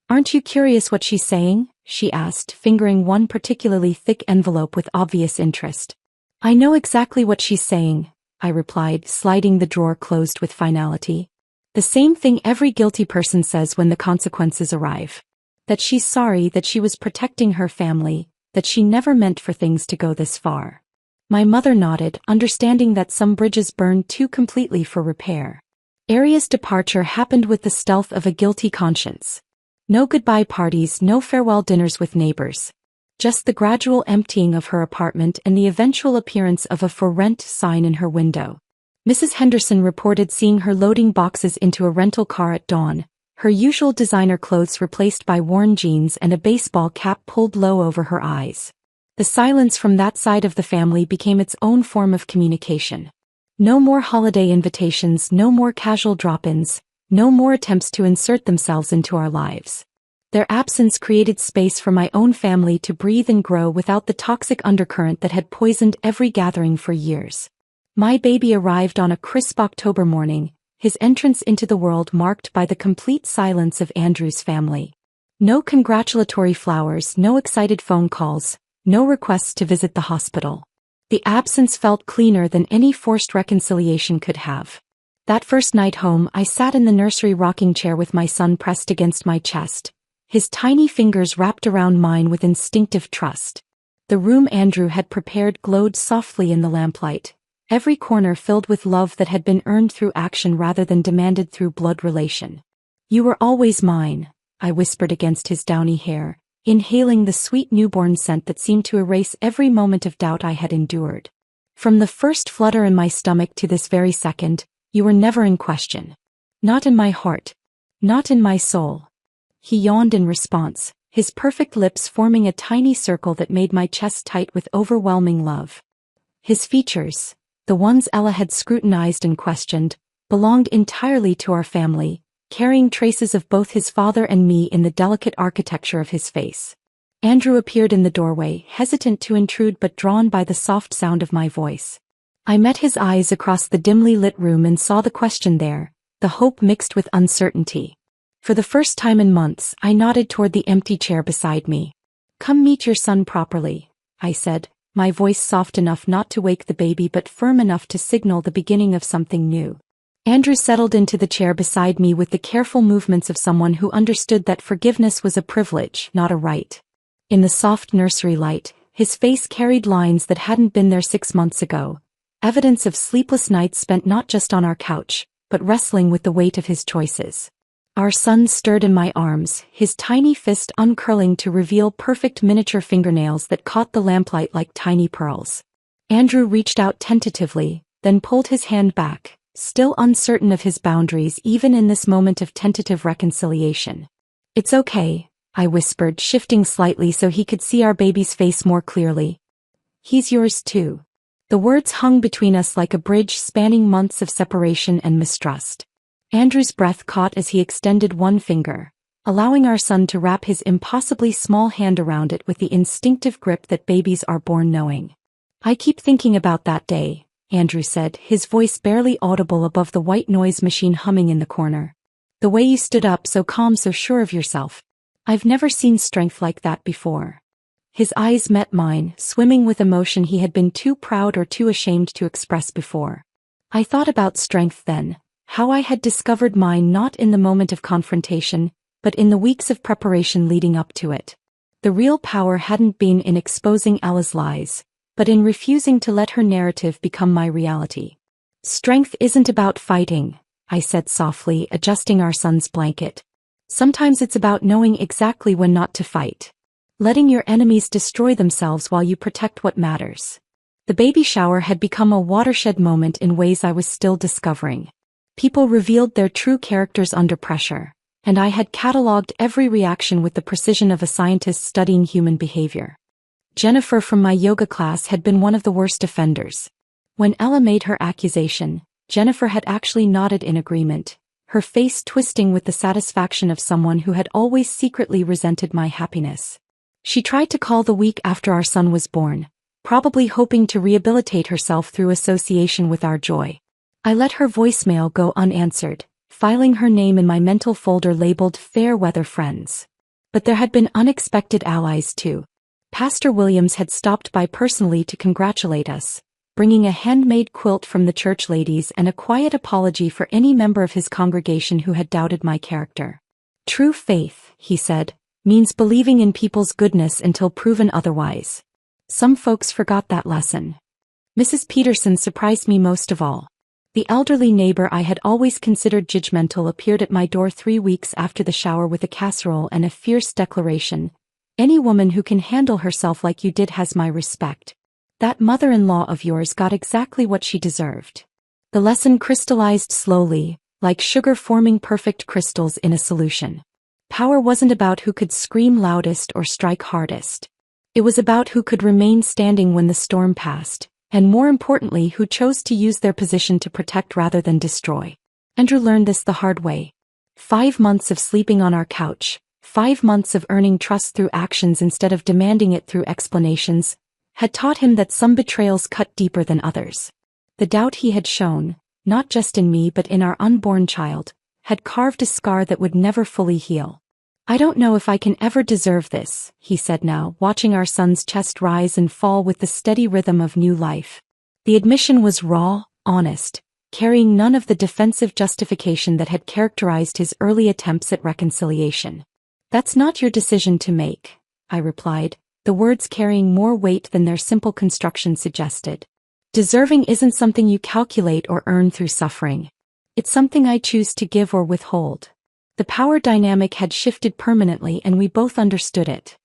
S1: "Aren't you curious what she's saying?" she asked, fingering one particularly thick envelope with obvious interest. "I know exactly what she's saying," I replied, sliding the drawer closed with finality. "The same thing every guilty person says when the consequences arrive. That she's sorry, that she was protecting her family, that she never meant for things to go this far." My mother nodded, understanding that some bridges burned too completely for repair. Aria's departure happened with the stealth of a guilty conscience. No goodbye parties, no farewell dinners with neighbors. Just the gradual emptying of her apartment and the eventual appearance of a "for rent" sign in her window. Mrs. Henderson reported seeing her loading boxes into a rental car at dawn, her usual designer clothes replaced by worn jeans and a baseball cap pulled low over her eyes. The silence from that side of the family became its own form of communication. No more holiday invitations, no more casual drop-ins, no more attempts to insert themselves into our lives. Their absence created space for my own family to breathe and grow without the toxic undercurrent that had poisoned every gathering for years. My baby arrived on a crisp October morning, his entrance into the world marked by the complete silence of Andrew's family. No congratulatory flowers, no excited phone calls, no requests to visit the hospital. The absence felt cleaner than any forced reconciliation could have. That first night home, I sat in the nursery rocking chair with my son pressed against my chest, his tiny fingers wrapped around mine with instinctive trust. The room Andrew had prepared glowed softly in the lamplight, every corner filled with love that had been earned through action rather than demanded through blood relation. "You were always mine," I whispered against his downy hair, inhaling the sweet newborn scent that seemed to erase every moment of doubt I had endured. "From the first flutter in my stomach to this very second, you were never in question. Not in my heart. Not in my soul." He yawned in response, his perfect lips forming a tiny circle that made my chest tight with overwhelming love. His features, the ones Ella had scrutinized and questioned, belonged entirely to our family, carrying traces of both his father and me in the delicate architecture of his face. Andrew appeared in the doorway, hesitant to intrude but drawn by the soft sound of my voice. I met his eyes across the dimly lit room and saw the question there, the hope mixed with uncertainty. For the first time in months, I nodded toward the empty chair beside me. "Come meet your son properly," I said, my voice soft enough not to wake the baby but firm enough to signal the beginning of something new. Andrew settled into the chair beside me with the careful movements of someone who understood that forgiveness was a privilege, not a right. In the soft nursery light, his face carried lines that hadn't been there 6 months ago, evidence of sleepless nights spent not just on our couch, but wrestling with the weight of his choices. Our son stirred in my arms, his tiny fist uncurling to reveal perfect miniature fingernails that caught the lamplight like tiny pearls. Andrew reached out tentatively, then pulled his hand back, still uncertain of his boundaries even in this moment of tentative reconciliation. "It's okay," I whispered, shifting slightly so he could see our baby's face more clearly. "He's yours too." The words hung between us like a bridge spanning months of separation and mistrust. Andrew's breath caught as he extended one finger, allowing our son to wrap his impossibly small hand around it with the instinctive grip that babies are born knowing. "I keep thinking about that day," Andrew said, his voice barely audible above the white noise machine humming in the corner. "The way you stood up so calm, so sure of yourself. I've never seen strength like that before." His eyes met mine, swimming with emotion he had been too proud or too ashamed to express before. I thought about strength then, how I had discovered mine not in the moment of confrontation, but in the weeks of preparation leading up to it. The real power hadn't been in exposing Ella's lies, but in refusing to let her narrative become my reality. "Strength isn't about fighting," I said softly, adjusting our son's blanket. "Sometimes it's about knowing exactly when not to fight. Letting your enemies destroy themselves while you protect what matters." The baby shower had become a watershed moment in ways I was still discovering. People revealed their true characters under pressure, and I had catalogued every reaction with the precision of a scientist studying human behavior. Jennifer from my yoga class had been one of the worst offenders. When Ella made her accusation, Jennifer had actually nodded in agreement, her face twisting with the satisfaction of someone who had always secretly resented my happiness. She tried to call the week after our son was born, probably hoping to rehabilitate herself through association with our joy. I let her voicemail go unanswered, filing her name in my mental folder labeled Fair Weather Friends. But there had been unexpected allies too. Pastor Williams had stopped by personally to congratulate us, bringing a handmade quilt from the church ladies and a quiet apology for any member of his congregation who had doubted my character. "True faith," he said, "means believing in people's goodness until proven otherwise. Some folks forgot that lesson." Mrs. Peterson surprised me most of all. The elderly neighbor I had always considered judgmental appeared at my door 3 weeks after the shower with a casserole and a fierce declaration, "Any woman who can handle herself like you did has my respect. That mother-in-law of yours got exactly what she deserved." The lesson crystallized slowly, like sugar forming perfect crystals in a solution. Power wasn't about who could scream loudest or strike hardest. It was about who could remain standing when the storm passed, and more importantly who chose to use their position to protect rather than destroy. Andrew learned this the hard way. 5 months of sleeping on our couch, 5 months of earning trust through actions instead of demanding it through explanations, had taught him that some betrayals cut deeper than others. The doubt he had shown, not just in me but in our unborn child, had carved a scar that would never fully heal. "I don't know if I can ever deserve this," he said now, watching our son's chest rise and fall with the steady rhythm of new life. The admission was raw, honest, carrying none of the defensive justification that had characterized his early attempts at reconciliation. "That's not your decision to make," I replied, the words carrying more weight than their simple construction suggested. "Deserving isn't something you calculate or earn through suffering. It's something I choose to give or withhold." The power dynamic had shifted permanently and we both understood it.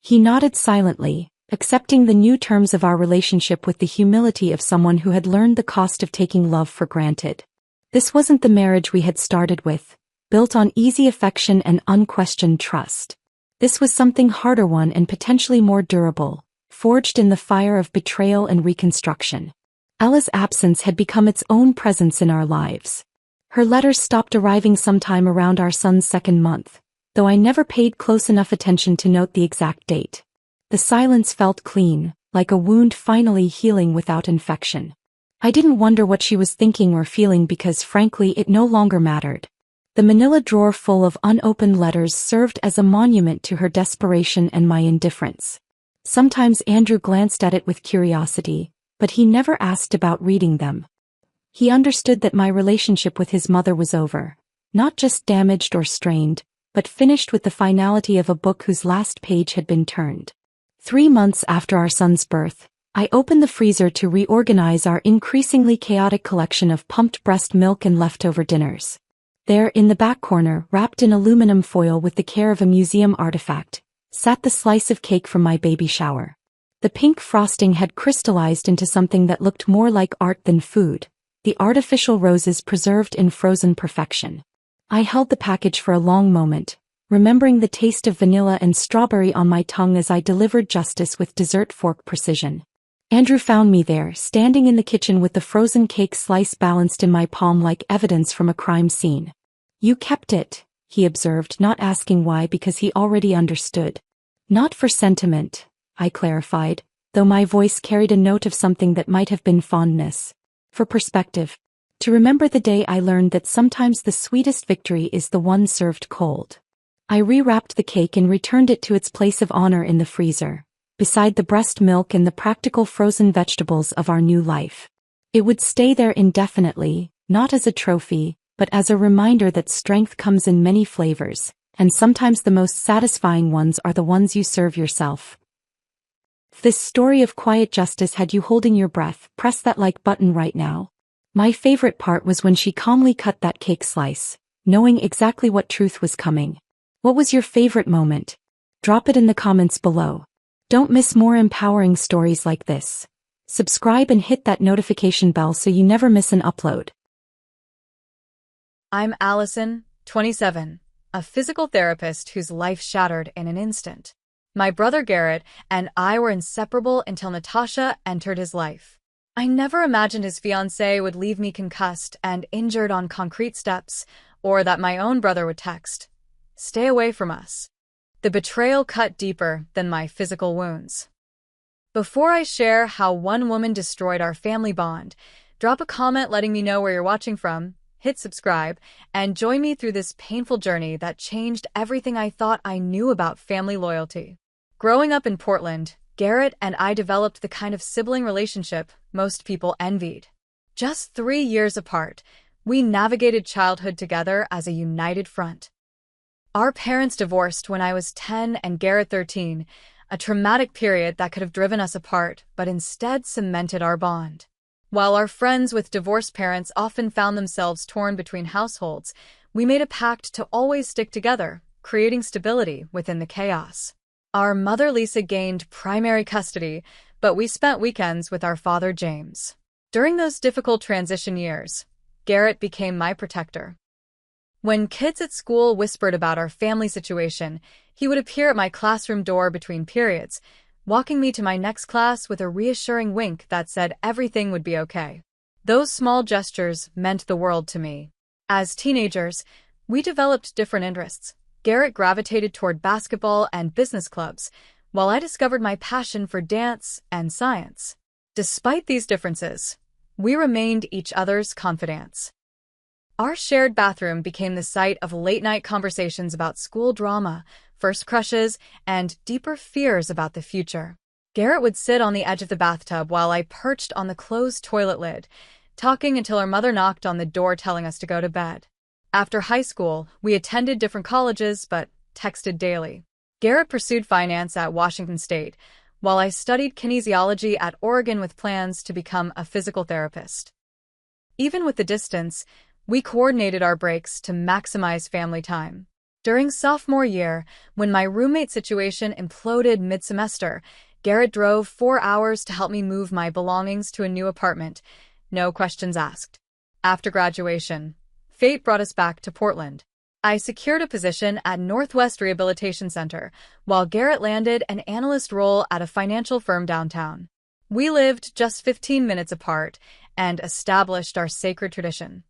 S1: He nodded silently, accepting the new terms of our relationship with the humility of someone who had learned the cost of taking love for granted. This wasn't the marriage we had started with, built on easy affection and unquestioned trust. This was something harder won and potentially more durable, forged in the fire of betrayal and reconstruction. Ella's absence had become its own presence in our lives. Her letters stopped arriving sometime around our son's 2nd month, though I never paid close enough attention to note the exact date. The silence felt clean, like a wound finally healing without infection. I didn't wonder what she was thinking or feeling because frankly it no longer mattered. The manila drawer full of unopened letters served as a monument to her desperation and my indifference. Sometimes Andrew glanced at it with curiosity, but he never asked about reading them. He understood that my relationship with his mother was over, not just damaged or strained, but finished with the finality of a book whose last page had been turned. 3 months after our son's birth, I opened the freezer to reorganize our increasingly chaotic collection of pumped breast milk and leftover dinners. There, in the back corner, wrapped in aluminum foil with the care of a museum artifact, sat the slice of cake from my baby shower. The pink frosting had crystallized into something that looked more like art than food, the artificial roses preserved in frozen perfection. I held the package for a long moment, remembering the taste of vanilla and strawberry on my tongue as I delivered justice with dessert fork precision. Andrew found me there, standing in the kitchen with the frozen cake slice balanced in my palm like evidence from a crime scene. "You kept it," he observed, not asking why because he already understood. "Not for sentiment," I clarified, though my voice carried a note of something that might have been fondness. "For perspective. To remember the day I learned that sometimes the sweetest victory is the one served cold." I rewrapped the cake and returned it to its place of honor in the freezer, beside the breast milk and the practical frozen vegetables of our new life. It would stay there indefinitely, not as a trophy, but as a reminder that strength comes in many flavors, and sometimes the most satisfying ones are the ones you serve yourself. If this story of quiet justice had you holding your breath, press that like button right now. My favorite part was when she calmly cut that cake slice, knowing exactly what truth was coming. What was your favorite moment? Drop it in the comments below. Don't miss more empowering stories like this. Subscribe and hit that notification bell so you never miss an upload.
S2: I'm Allison, 27, a physical therapist whose life shattered in an instant. My brother Garrett and I were inseparable until Natasha entered his life. I never imagined his fiancée would leave me concussed and injured on concrete steps, or that my own brother would text, "Stay away from us." The betrayal cut deeper than my physical wounds. Before I share how one woman destroyed our family bond, drop a comment letting me know where you're watching from, hit subscribe, and join me through this painful journey that changed everything I thought I knew about family loyalty. Growing up in Portland, Garrett and I developed the kind of sibling relationship most people envied. Just 3 years apart, we navigated childhood together as a united front. Our parents divorced when I was 10 and Garrett 13, a traumatic period that could have driven us apart, but instead cemented our bond. While our friends with divorced parents often found themselves torn between households, we made a pact to always stick together, creating stability within the chaos. Our mother Lisa gained primary custody, but we spent weekends with our father James. During those difficult transition years, Garrett became my protector. When kids at school whispered about our family situation, he would appear at my classroom door between periods, walking me to my next class with a reassuring wink that said everything would be okay. Those small gestures meant the world to me. As teenagers, we developed different interests. Garrett gravitated toward basketball and business clubs, while I discovered my passion for dance and science. Despite these differences, we remained each other's confidants. Our shared bathroom became the site of late-night conversations about school drama, first crushes, and deeper fears about the future. Garrett would sit on the edge of the bathtub while I perched on the closed toilet lid, talking until our mother knocked on the door telling us to go to bed. After high school, we attended different colleges but texted daily. Garrett pursued finance at Washington State, while I studied kinesiology at Oregon with plans to become a physical therapist. Even with the distance, we coordinated our breaks to maximize family time. During sophomore year, when my roommate situation imploded mid-semester, Garrett drove 4 hours to help me move my belongings to a new apartment, no questions asked. After graduation, fate brought us back to Portland. I secured a position at Northwest Rehabilitation Center, while Garrett landed an analyst role at a financial firm downtown. We lived just 15 minutes apart and established our sacred tradition.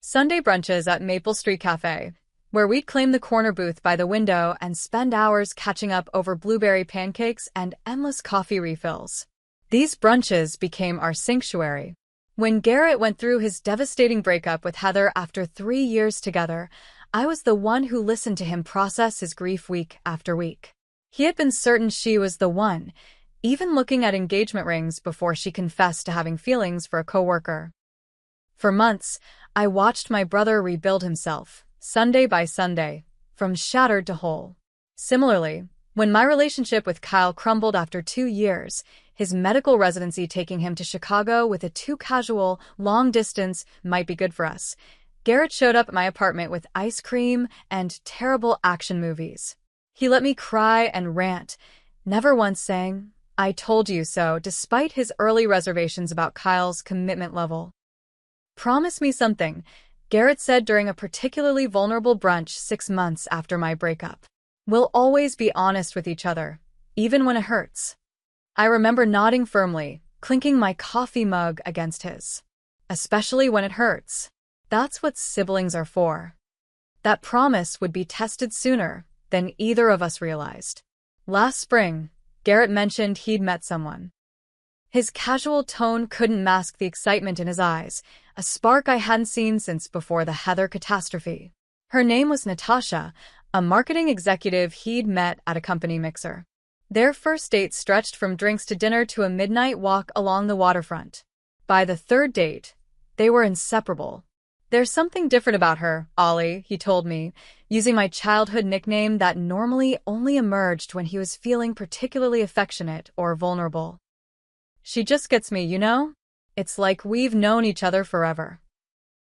S2: Sunday brunches at Maple Street Cafe, where we'd claim the corner booth by the window and spend hours catching up over blueberry pancakes and endless coffee refills. These brunches became our sanctuary. When Garrett went through his devastating breakup with Heather after 3 years together, I was the one who listened to him process his grief week after week. He had been certain she was the one, even looking at engagement rings before she confessed to having feelings for a coworker. For months, I watched my brother rebuild himself, Sunday by Sunday, from shattered to whole. Similarly, when my relationship with Kyle crumbled after 2 years, his medical residency taking him to Chicago with a too casual, long distance might be good for us, Garrett showed up at my apartment with ice cream and terrible action movies. He let me cry and rant, never once saying, "I told you so," despite his early reservations about Kyle's commitment level. "Promise me something," Garrett said during a particularly vulnerable brunch 6 months after my breakup. "We'll always be honest with each other, even when it hurts." I remember nodding firmly, clinking my coffee mug against his. "Especially when it hurts. That's what siblings are for." That promise would be tested sooner than either of us realized. Last spring, Garrett mentioned he'd met someone. His casual tone couldn't mask the excitement in his eyes, a spark I hadn't seen since before the Heather catastrophe. Her name was Natasha, a marketing executive he'd met at a company mixer. Their first date stretched from drinks to dinner to a midnight walk along the waterfront. By the third date, they were inseparable. "There's something different about her, Ollie," he told me, using my childhood nickname that normally only emerged when he was feeling particularly affectionate or vulnerable. "She just gets me, you know? It's like we've known each other forever."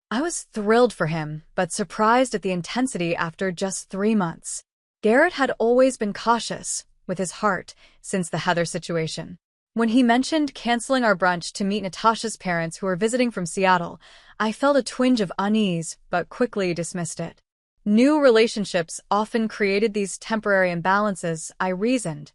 S2: I was thrilled for him, but surprised at the intensity after just 3 months. Garrett had always been cautious, with his heart, since the Heather situation. When he mentioned canceling our brunch to meet Natasha's parents who were visiting from Seattle, I felt a twinge of unease, but quickly dismissed it. New relationships often created these temporary imbalances, I reasoned.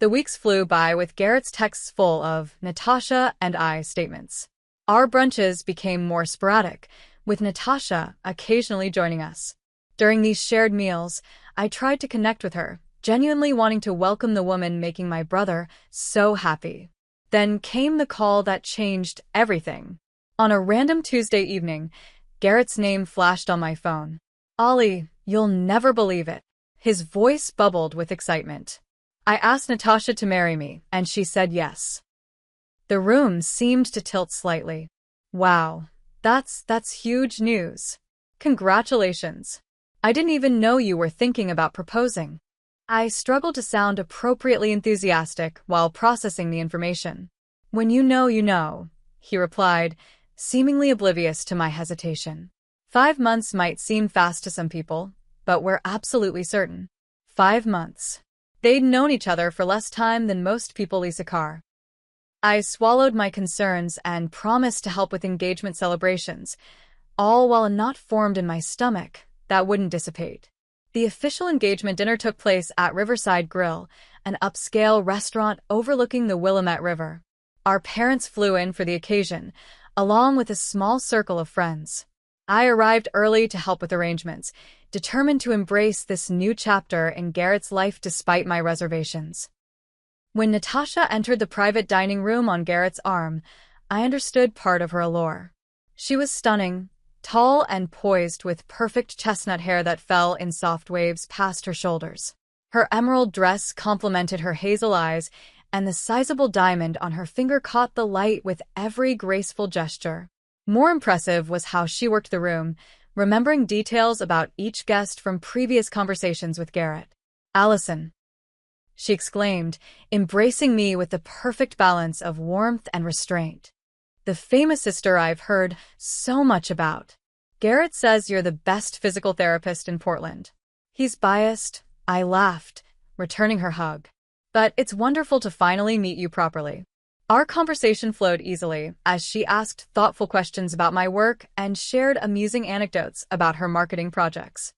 S2: The weeks flew by with Garrett's texts full of "Natasha and I" statements. Our brunches became more sporadic, with Natasha occasionally joining us. During these shared meals, I tried to connect with her, genuinely wanting to welcome the woman making my brother so happy. Then came the call that changed everything. On a random Tuesday evening, Garrett's name flashed on my phone. "Ollie, you'll never believe it." His voice bubbled with excitement. "I asked Natasha to marry me, and she said yes." The room seemed to tilt slightly. "Wow, that's huge news. Congratulations. I didn't even know you were thinking about proposing." I struggled to sound appropriately enthusiastic while processing the information. "When you know, you know," he replied, seemingly oblivious to my hesitation. 5 months might seem fast to some people, but we're absolutely certain. 5 months. They'd known each other for less time than most people, Lisa Carr. I swallowed my concerns and promised to help with engagement celebrations, all while a knot formed in my stomach that wouldn't dissipate. The official engagement dinner took place at Riverside Grill, an upscale restaurant overlooking the Willamette River. Our parents flew in for the occasion, along with a small circle of friends. I arrived early to help with arrangements, determined to embrace this new chapter in Garrett's life despite my reservations. When Natasha entered the private dining room on Garrett's arm, I understood part of her allure. She was stunning, tall and poised with perfect chestnut hair that fell in soft waves past her shoulders. Her emerald dress complemented her hazel eyes, and the sizable diamond on her finger caught the light with every graceful gesture. More impressive was how she worked the room, remembering details about each guest from previous conversations with Garrett. "Allison," she exclaimed, embracing me with the perfect balance of warmth and restraint. "The famous sister I've heard so much about. Garrett says you're the best physical therapist in Portland." "He's biased," I laughed, returning her hug. "But it's wonderful to finally meet you properly." Our conversation flowed easily as she asked thoughtful questions about my work and shared amusing anecdotes about her marketing projects.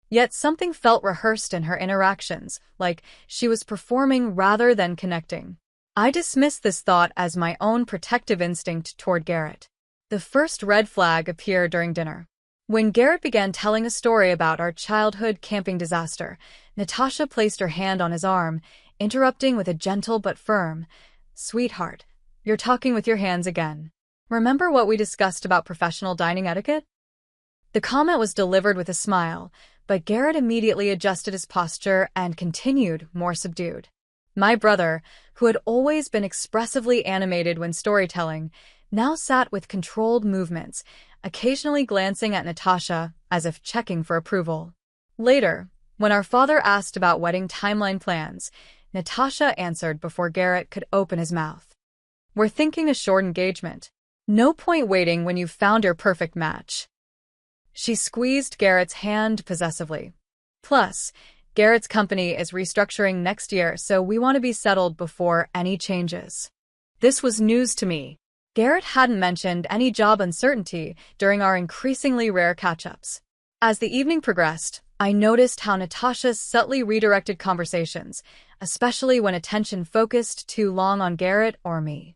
S2: Yet something felt rehearsed in her interactions, like she was performing rather than connecting. I dismissed this thought as my own protective instinct toward Garrett. The first red flag appeared during dinner. When Garrett began telling a story about our childhood camping disaster, Natasha placed her hand on his arm, interrupting with a gentle but firm, "Sweetheart, you're talking with your hands again. Remember what we discussed about professional dining etiquette?" The comment was delivered with a smile, but Garrett immediately adjusted his posture and continued, more subdued. My brother, who had always been expressively animated when storytelling, now sat with controlled movements, occasionally glancing at Natasha as if checking for approval. Later, when our father asked about wedding timeline plans, Natasha answered before Garrett could open his mouth. "We're thinking a short engagement. No point waiting when you've found your perfect match." She squeezed Garrett's hand possessively. Plus, Garrett's company is restructuring next year, so we want to be settled before any changes. This was news to me. Garrett hadn't mentioned any job uncertainty during our increasingly rare catch-ups. As the evening progressed, I noticed how Natasha subtly redirected conversations, especially when attention focused too long on Garrett or me.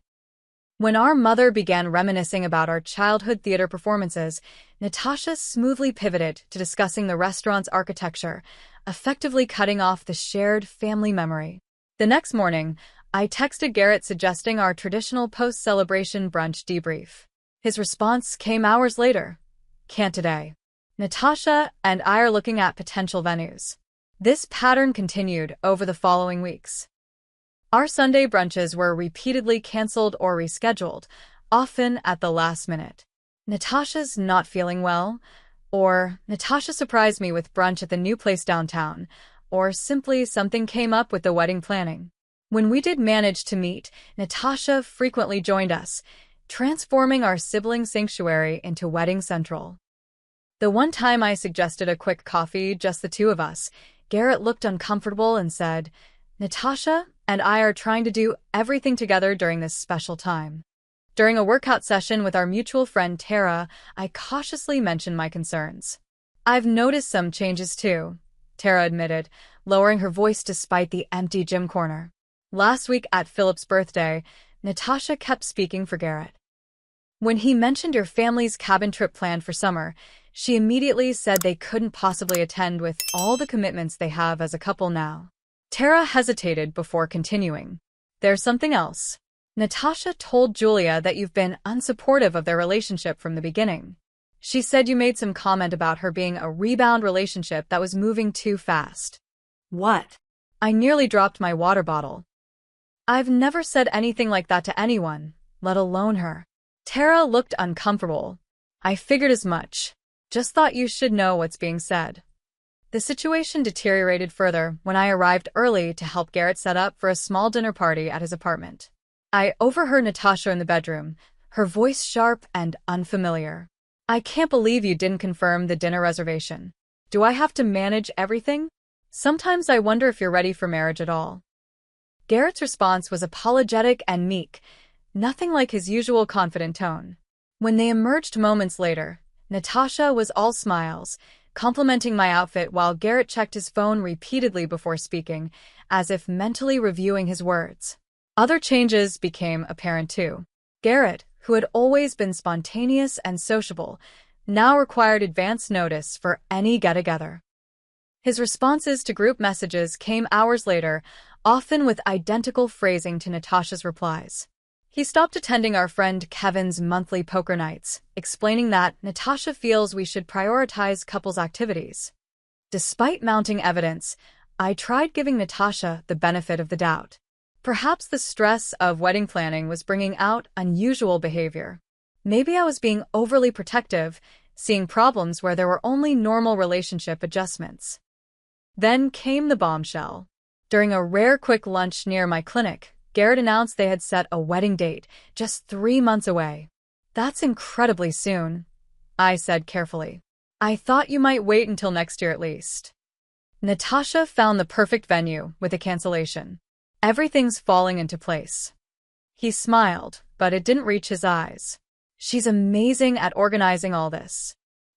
S2: When our mother began reminiscing about our childhood theater performances, Natasha smoothly pivoted to discussing the restaurant's architecture, effectively cutting off the shared family memory. The next morning, I texted Garrett suggesting our traditional post-celebration brunch debrief. His response came hours later. Can't today. Natasha and I are looking at potential venues. This pattern continued over the following weeks. Our Sunday brunches were repeatedly canceled or rescheduled, often at the last minute. Natasha's not feeling well, or Natasha surprised me with brunch at the new place downtown, or simply something came up with the wedding planning. When we did manage to meet, Natasha frequently joined us, transforming our sibling sanctuary into wedding central. The one time I suggested a quick coffee, just the two of us, Garrett looked uncomfortable and said, Natasha and I are trying to do everything together during this special time. During a workout session with our mutual friend Tara, I cautiously mentioned my concerns. I've noticed some changes too, Tara admitted, lowering her voice despite the empty gym corner. Last week at Philip's birthday, Natasha kept speaking for Garrett. When he mentioned your family's cabin trip planned for summer, she immediately said they couldn't possibly attend with all the commitments they have as a couple now. Tara hesitated before continuing. There's something else. Natasha told Julia that you've been unsupportive of their relationship from the beginning. She said you made some comment about her being a rebound relationship that was moving too fast.
S1: What?
S2: I nearly dropped my water bottle. I've never said anything like that to anyone, let alone her. Tara looked uncomfortable. I figured as much. Just thought you should know what's being said. The situation deteriorated further when I arrived early to help Garrett set up for a small dinner party at his apartment. I overheard Natasha in the bedroom, her voice sharp and unfamiliar. I can't believe you didn't confirm the dinner reservation. Do I have to manage everything? Sometimes I wonder if you're ready for marriage at all. Garrett's response was apologetic and meek, nothing like his usual confident tone. When they emerged moments later, Natasha was all smiles, complimenting my outfit while Garrett checked his phone repeatedly before speaking, as if mentally reviewing his words. Other changes became apparent too. Garrett, who had always been spontaneous and sociable, now required advance notice for any get-together. His responses to group messages came hours later, often with identical phrasing to Natasha's replies. He stopped attending our friend Kevin's monthly poker nights, explaining that Natasha feels we should prioritize couples' activities. Despite mounting evidence, I tried giving Natasha the benefit of the doubt. Perhaps the stress of wedding planning was bringing out unusual behavior. Maybe I was being overly protective, seeing problems where there were only normal relationship adjustments. Then came the bombshell. During a rare quick lunch near my clinic, Garrett announced they had set a wedding date just 3 months away. That's incredibly soon, I said carefully. I thought you might wait until next year at least. Natasha found the perfect venue with a cancellation. Everything's falling into place. He smiled, but it didn't reach his eyes. She's amazing at organizing all this.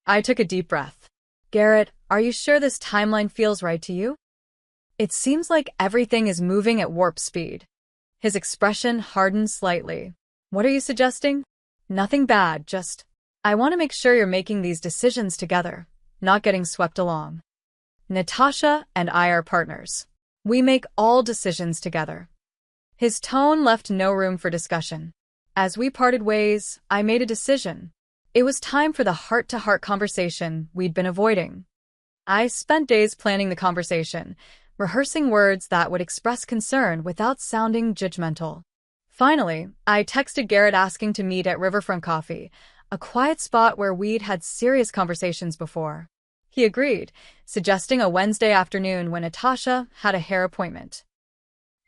S2: I took a deep breath. Garrett, are you sure this timeline feels right to you? It seems like everything is moving at warp speed. His expression hardened slightly. What are you suggesting? Nothing bad, just, I want to make sure you're making these decisions together, not getting swept along. Natasha and I are partners. We make all decisions together. His tone left no room for discussion. As we parted ways, I made a decision. It was time for the heart-to-heart conversation we'd been avoiding. I spent days planning the conversation, rehearsing words that would express concern without sounding judgmental. Finally, I texted Garrett asking to meet at Riverfront Coffee, a quiet spot where we'd had serious conversations before. He agreed, suggesting a Wednesday afternoon when Natasha had a hair appointment.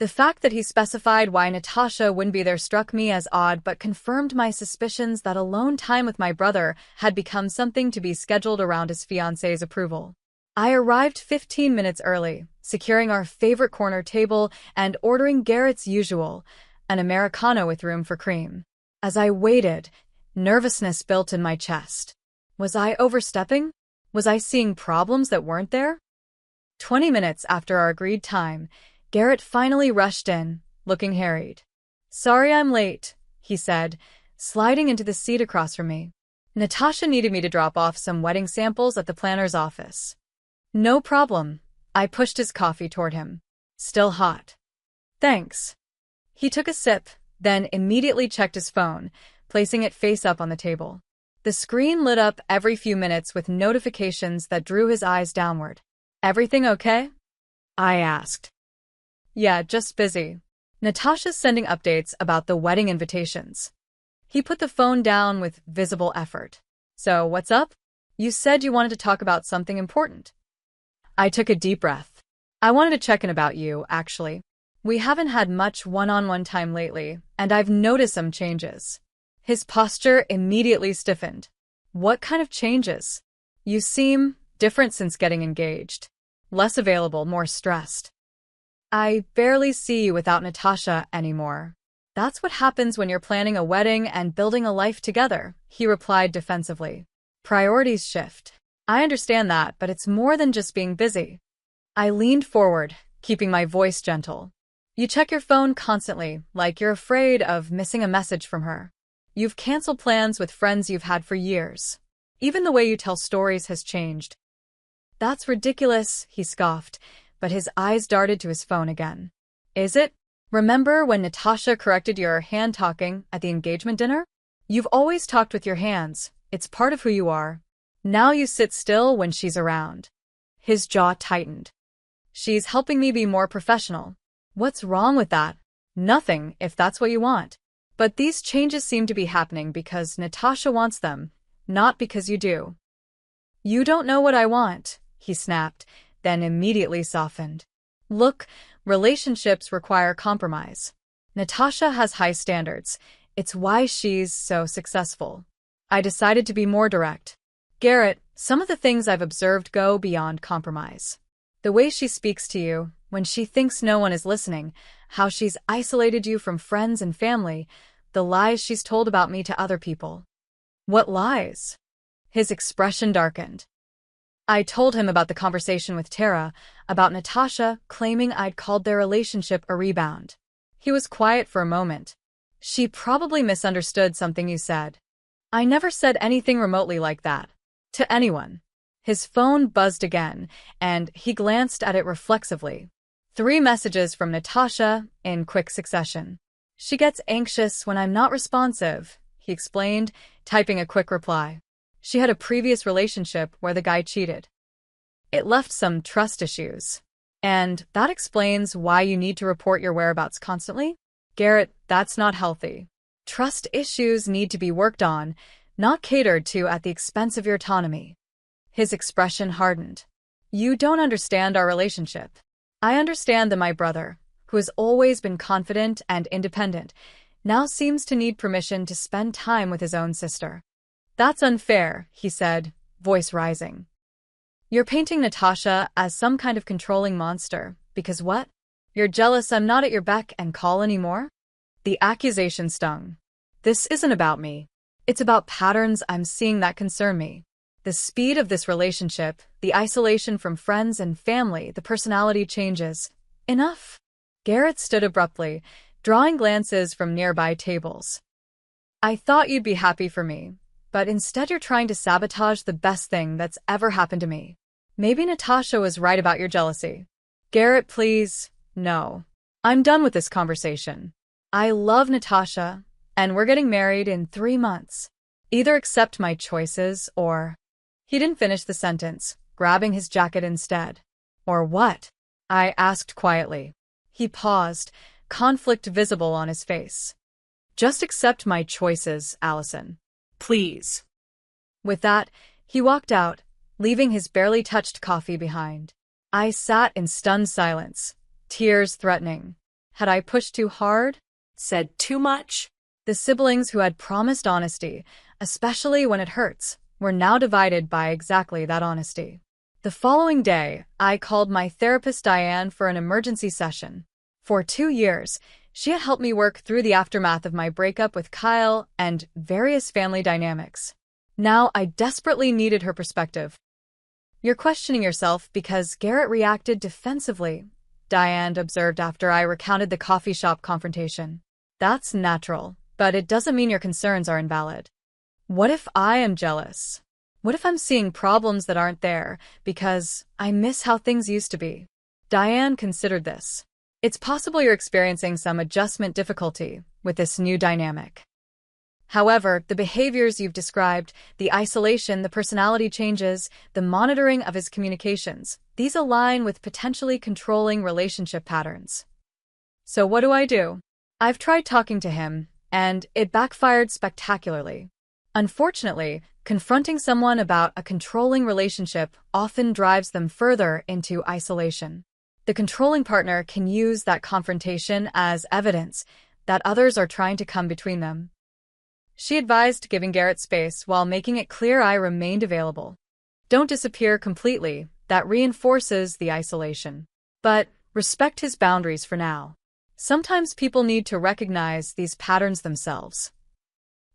S2: The fact that he specified why Natasha wouldn't be there struck me as odd but confirmed my suspicions that alone time with my brother had become something to be scheduled around his fiancée's approval. I arrived 15 minutes early, securing our favorite corner table and ordering Garrett's usual, an Americano with room for cream. As I waited, nervousness built in my chest. Was I overstepping? Was I seeing problems that weren't there? 20 minutes after our agreed time, Garrett finally rushed in, looking harried. "Sorry I'm late," he said, sliding into the seat across from me. "Natasha needed me to drop off some wedding samples at the planner's office." "No problem." I pushed his coffee toward him. "Still hot." "Thanks." He took a sip, then immediately checked his phone, placing it face up on the table. The screen lit up every few minutes with notifications that drew his eyes downward. "Everything okay?" I asked. "Yeah, just busy. Natasha's sending updates about the wedding invitations." He put the phone down with visible effort. "So, what's up? You said you wanted to talk about something important." I took a deep breath. "I wanted to check in about you, actually. We haven't had much one-on-one time lately, and I've noticed some changes." His posture immediately stiffened. "What kind of changes?" "You seem different since getting engaged. Less available, more stressed." "I barely see you without Natasha anymore." "That's what happens when you're planning a wedding and building a life together," he replied defensively. "Priorities shift." "I understand that, but it's more than just being busy." I leaned forward, keeping my voice gentle. "You check your phone constantly, like you're afraid of missing a message from her. You've canceled plans with friends you've had for years. Even the way you tell stories has changed." "That's ridiculous," he scoffed, but his eyes darted to his phone again. "Is it? Remember when Natasha corrected your hand-talking at the engagement dinner? You've always talked with your hands. It's part of who you are. Now you sit still when she's around." His jaw tightened. "She's helping me be more professional." "What's wrong with that?" "Nothing, if that's what you want. But these changes seem to be happening because Natasha wants them, not because you do." "You don't know what I want," he snapped, then immediately softened. "Look, relationships require compromise. Natasha has high standards. It's why she's so successful." I decided to be more direct. "Garrett, some of the things I've observed go beyond compromise. The way she speaks to you, when she thinks no one is listening, how she's isolated you from friends and family, the lies she's told about me to other people." "What lies?" His expression darkened. I told him about the conversation with Tara, about Natasha claiming I'd called their relationship a rebound. He was quiet for a moment. "She probably misunderstood something you said." "I never said anything remotely like that. To anyone." His phone buzzed again, and he glanced at it reflexively. 3 messages from Natasha in quick succession. "She gets anxious when I'm not responsive," he explained, typing a quick reply. She had a previous relationship where the guy cheated. It left some trust issues. "And that explains why you need to report your whereabouts constantly?" "Garrett, that's not healthy. Trust issues need to be worked on, not catered to at the expense of your autonomy." His expression hardened. "You don't understand our relationship. I understand that my brother, who has always been confident and independent, now seems to need permission to spend time with his own sister." "That's unfair," he said, voice rising. "You're painting Natasha as some kind of controlling monster, because what? You're jealous I'm not at your beck and call anymore?" The accusation stung. "This isn't about me. It's about patterns I'm seeing that concern me. The speed of this relationship, the isolation from friends and family, the personality changes. Enough." Garrett stood abruptly, drawing glances from nearby tables. "I thought you'd be happy for me, but instead you're trying to sabotage the best thing that's ever happened to me. Maybe Natasha was right about your jealousy." "Garrett, please, no. I'm done with this conversation. I love Natasha, and we're getting married in 3 months. Either accept my choices or—" He didn't finish the sentence, grabbing his jacket instead. "Or what?" I asked quietly. He paused, conflict visible on his face. "Just accept my choices, Allison. Please." With that, he walked out, leaving his barely touched coffee behind. I sat in stunned silence, tears threatening. Had I pushed too hard?
S3: Said too much?
S2: The siblings who had promised honesty, especially when it hurts, were now divided by exactly that honesty. The following day, I called my therapist Diane for an emergency session. For 2 years, she had helped me work through the aftermath of my breakup with Kyle and various family dynamics. Now I desperately needed her perspective. "You're questioning yourself because Garrett reacted defensively," Diane observed after I recounted the coffee shop confrontation. "That's natural, but it doesn't mean your concerns are invalid. What if I am jealous? What if I'm seeing problems that aren't there because I miss how things used to be?" Diane considered this. It's possible you're experiencing some adjustment difficulty with this new dynamic. However, the behaviors you've described, the isolation, the personality changes, the monitoring of his communications, these align with potentially controlling relationship patterns. So what do? I've tried talking to him, and it backfired spectacularly. Unfortunately, confronting someone about a controlling relationship often drives them further into isolation. The controlling partner can use that confrontation as evidence that others are trying to come between them. She advised giving Garrett space while making it clear I remained available. Don't disappear completely, that reinforces the isolation. But respect his boundaries for now. Sometimes people need to recognize these patterns themselves.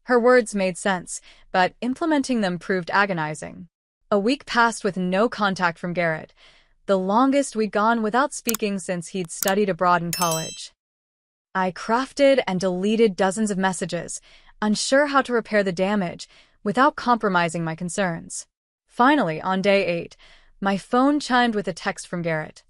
S2: Her words made sense, but implementing them proved agonizing. A week passed with no contact from Garrett, the longest we'd gone without speaking since he'd studied abroad in college. I crafted and deleted dozens of messages, unsure how to repair the damage without compromising my concerns. Finally, on day 8, my phone chimed with a text from Garrett.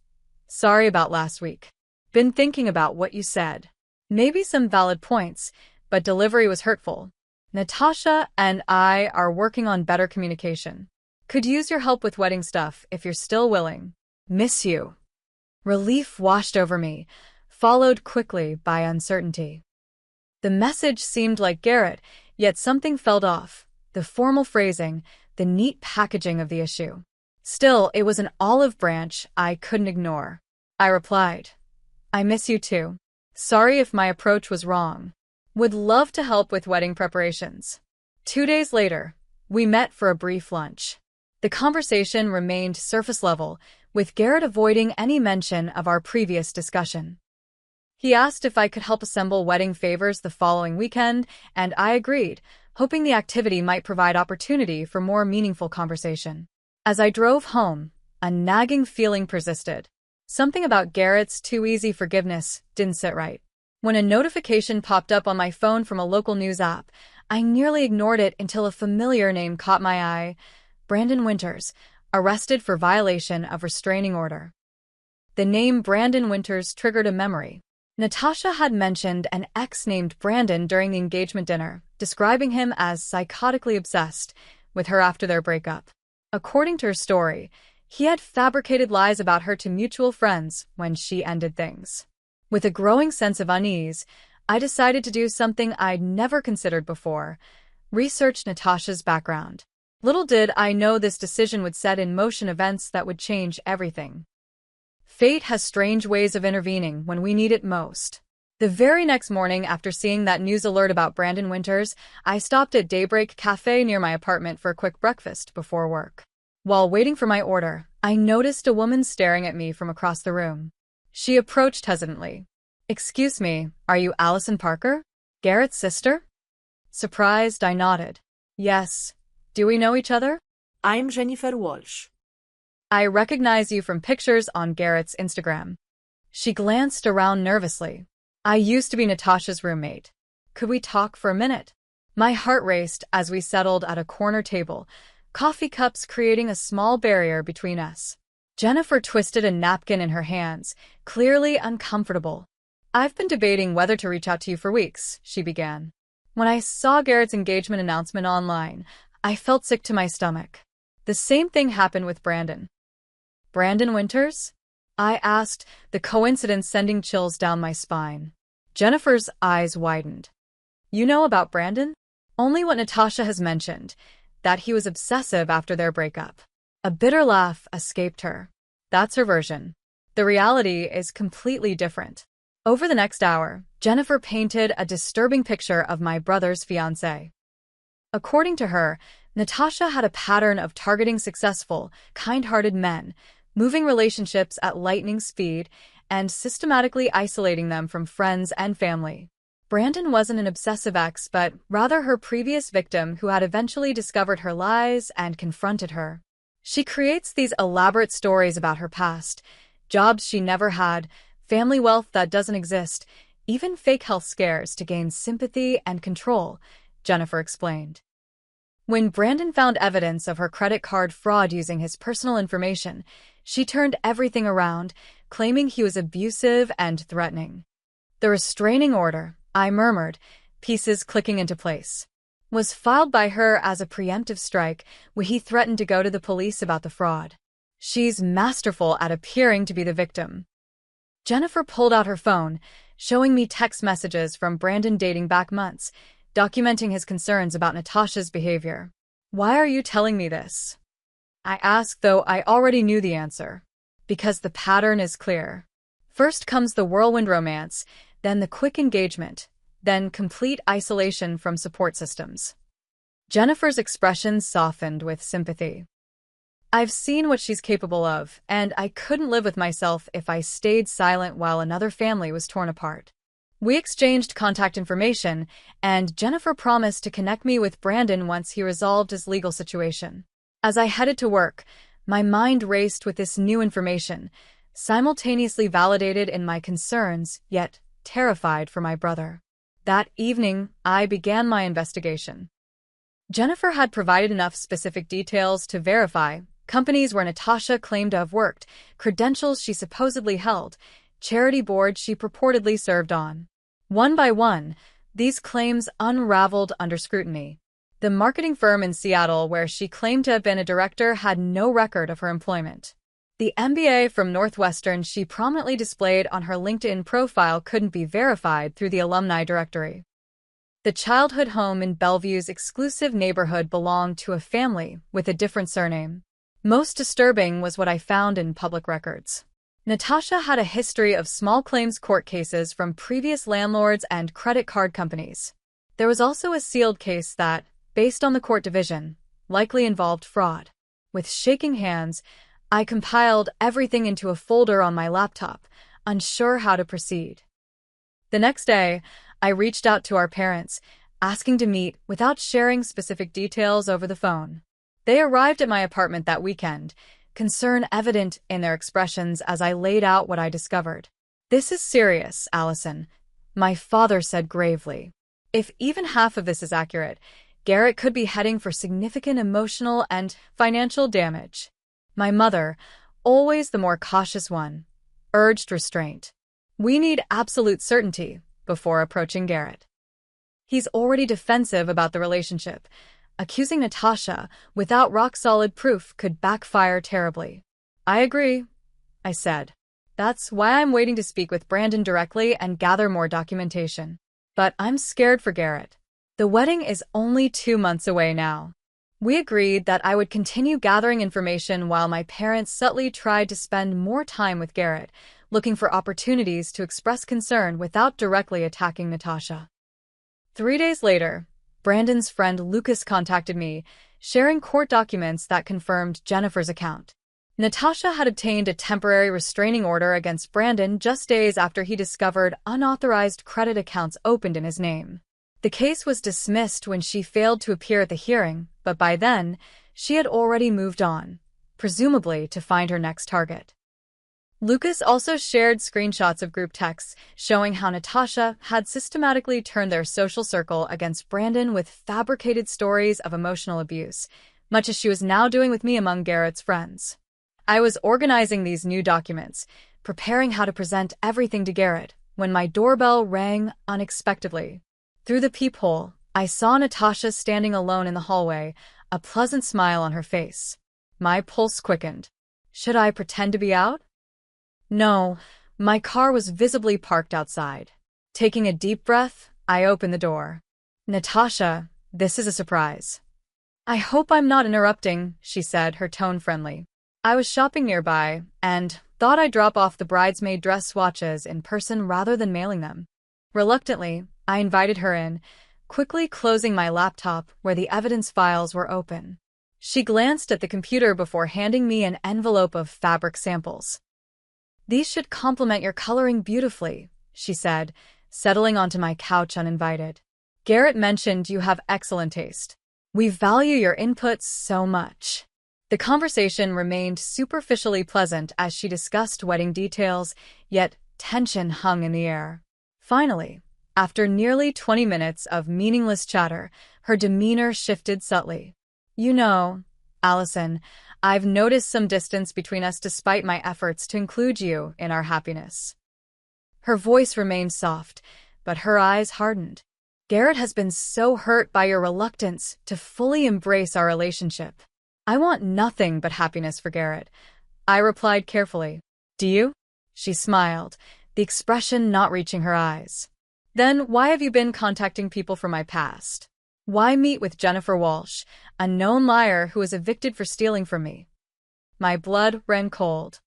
S2: "Sorry about last week. Been thinking about what you said. Maybe some valid points, but delivery was hurtful. Natasha and I are working on better communication. Could use your help with wedding stuff if you're still willing. Miss you." Relief washed over me, followed quickly by uncertainty. The message seemed like Garrett, yet something felt off. The formal phrasing, the neat packaging of the issue. Still, it was an olive branch I couldn't ignore. I replied, "I miss you too. Sorry if my approach was wrong. Would love to help with wedding preparations." 2 days later, we met for a brief lunch. The conversation remained surface level, with Garrett avoiding any mention of our previous discussion. He asked if I could help assemble wedding favors the following weekend, and I agreed, hoping the activity might provide opportunity for more meaningful conversation. As I drove home, a nagging feeling persisted. Something about Garrett's too easy forgiveness didn't sit right. When a notification popped up on my phone from a local news app, I nearly ignored it until a familiar name caught my eye: Brandon Winters, arrested for violation of restraining order. The name Brandon Winters triggered a memory. Natasha had mentioned an ex named Brandon during the engagement dinner, describing him as psychotically obsessed with her after their breakup. According to her story, he had fabricated lies about her to mutual friends when she ended things. With a growing sense of unease, I decided to do something I'd never considered before: research Natasha's background. Little did I know this decision would set in motion events that would change everything. Fate has strange ways of intervening when we need it most. The very next morning after seeing that news alert about Brandon Winters, I stopped at Daybreak Cafe near my apartment for a quick breakfast before work. While waiting for my order, I noticed a woman staring at me from across the room. She approached hesitantly. "Excuse me, are you Allison Parker? Garrett's sister?" Surprised, I nodded. "Yes. Do we know each other?"
S3: "I'm Jennifer Walsh."
S2: "I recognize you from pictures on Garrett's Instagram." She glanced around nervously. "I used to be Natasha's roommate. Could we talk for a minute?" My heart raced as we settled at a corner table, coffee cups creating a small barrier between us. Jennifer twisted a napkin in her hands, clearly uncomfortable. "I've been debating whether to reach out to you for weeks," she began. "When I saw Garrett's engagement announcement online, I felt sick to my stomach. The same thing happened with Brandon." "Brandon Winters?" I asked, the coincidence sending chills down my spine. Jennifer's eyes widened. "You know about Brandon?" "Only what Natasha has mentioned, that he was obsessive after their breakup." A bitter laugh escaped her. "That's her version. The reality is completely different. Over the next hour, Jennifer painted a disturbing picture of my brother's fiancé. According to her, Natasha had a pattern of targeting successful, kind-hearted men, moving relationships at lightning speed, and systematically isolating them from friends and family. Brandon wasn't an obsessive ex, but rather her previous victim who had eventually discovered her lies and confronted her. She creates these elaborate stories about her past, jobs she never had, family wealth that doesn't exist, even fake health scares to gain sympathy and control, Jennifer explained. When Brandon found evidence of her credit card fraud using his personal information, she turned everything around, claiming he was abusive and threatening. The restraining order, I murmured, pieces clicking into place, was filed by her as a preemptive strike when he threatened to go to the police about the fraud. She's masterful at appearing to be the victim. Jennifer pulled out her phone, showing me text messages from Brandon dating back months, documenting his concerns about Natasha's behavior. Why are you telling me this? I asked, though I already knew the answer. Because the pattern is clear. First comes the whirlwind romance, then the quick engagement, then complete isolation from support systems. Jennifer's expression softened with sympathy. I've seen what she's capable of, and I couldn't live with myself if I stayed silent while another family was torn apart. We exchanged contact information, and Jennifer promised to connect me with Brandon once he resolved his legal situation. As I headed to work, my mind raced with this new information, simultaneously validated in my concerns, yet terrified for my brother. That evening, I began my investigation. Jennifer had provided enough specific details to verify companies where Natasha claimed to have worked, credentials she supposedly held, charity boards she purportedly served on. One by one, these claims unraveled under scrutiny. The marketing firm in Seattle where she claimed to have been a director had no record of her employment. The MBA from Northwestern she prominently displayed on her LinkedIn profile couldn't be verified through the alumni directory. The childhood home in Bellevue's exclusive neighborhood belonged to a family with a different surname. Most disturbing was what I found in public records. Natasha had a history of small claims court cases from previous landlords and credit card companies. There was also a sealed case that, based on the court division, likely involved fraud. With shaking hands, I compiled everything into a folder on my laptop, unsure how to proceed. The next day, I reached out to our parents, asking to meet without sharing specific details over the phone. They arrived at my apartment that weekend, concern evident in their expressions as I laid out what I discovered. "This is serious, Allison," my father said gravely. "If even half of this is accurate, Garrett could be heading for significant emotional and financial damage." My mother, always the more cautious one, urged restraint. "We need absolute certainty before approaching Garrett. He's already defensive about the relationship. Accusing Natasha without rock-solid proof could backfire terribly." "I agree," I said. "That's why I'm waiting to speak with Brandon directly and gather more documentation. But I'm scared for Garrett. The wedding is only 2 months away now." We agreed that I would continue gathering information while my parents subtly tried to spend more time with Garrett, looking for opportunities to express concern without directly attacking Natasha. 3 days later, Brandon's friend Lucas contacted me, sharing court documents that confirmed Jennifer's account. Natasha had obtained a temporary restraining order against Brandon just days after he discovered unauthorized credit accounts opened in his name. The case was dismissed when she failed to appear at the hearing, but by then, she had already moved on, presumably to find her next target. Lucas also shared screenshots of group texts showing how Natasha had systematically turned their social circle against Brandon with fabricated stories of emotional abuse, much as she was now doing with me among Garrett's friends. I was organizing these new documents, preparing how to present everything to Garrett, when my doorbell rang unexpectedly. Through the peephole, I saw Natasha standing alone in the hallway, a pleasant smile on her face. My pulse quickened. Should I pretend to be out? No, my car was visibly parked outside. Taking a deep breath, I opened the door. "Natasha, this is a surprise." "I hope I'm not interrupting," she said, her tone friendly. I was shopping nearby and thought I'd drop off the bridesmaid dress swatches in person rather than mailing them. Reluctantly, I invited her in, quickly closing my laptop where the evidence files were open. She glanced at the computer before handing me an envelope of fabric samples. "These should complement your coloring beautifully," she said, settling onto my couch uninvited. "Garrett mentioned you have excellent taste. We value your inputs so much." The conversation remained superficially pleasant as she discussed wedding details, yet tension hung in the air. Finally, after nearly 20 minutes of meaningless chatter, her demeanor shifted subtly. "You know, Allison, I've noticed some distance between us despite my efforts to include you in our happiness." Her voice remained soft, but her eyes hardened. "Garrett has been so hurt by your reluctance to fully embrace our relationship. I want nothing but happiness for Garrett," I replied carefully. "Do you?" She smiled, the expression not reaching her eyes. "Then why have you been contacting people from my past? Why meet with Jennifer Walsh, a known liar who was evicted for stealing from me?" My blood ran cold.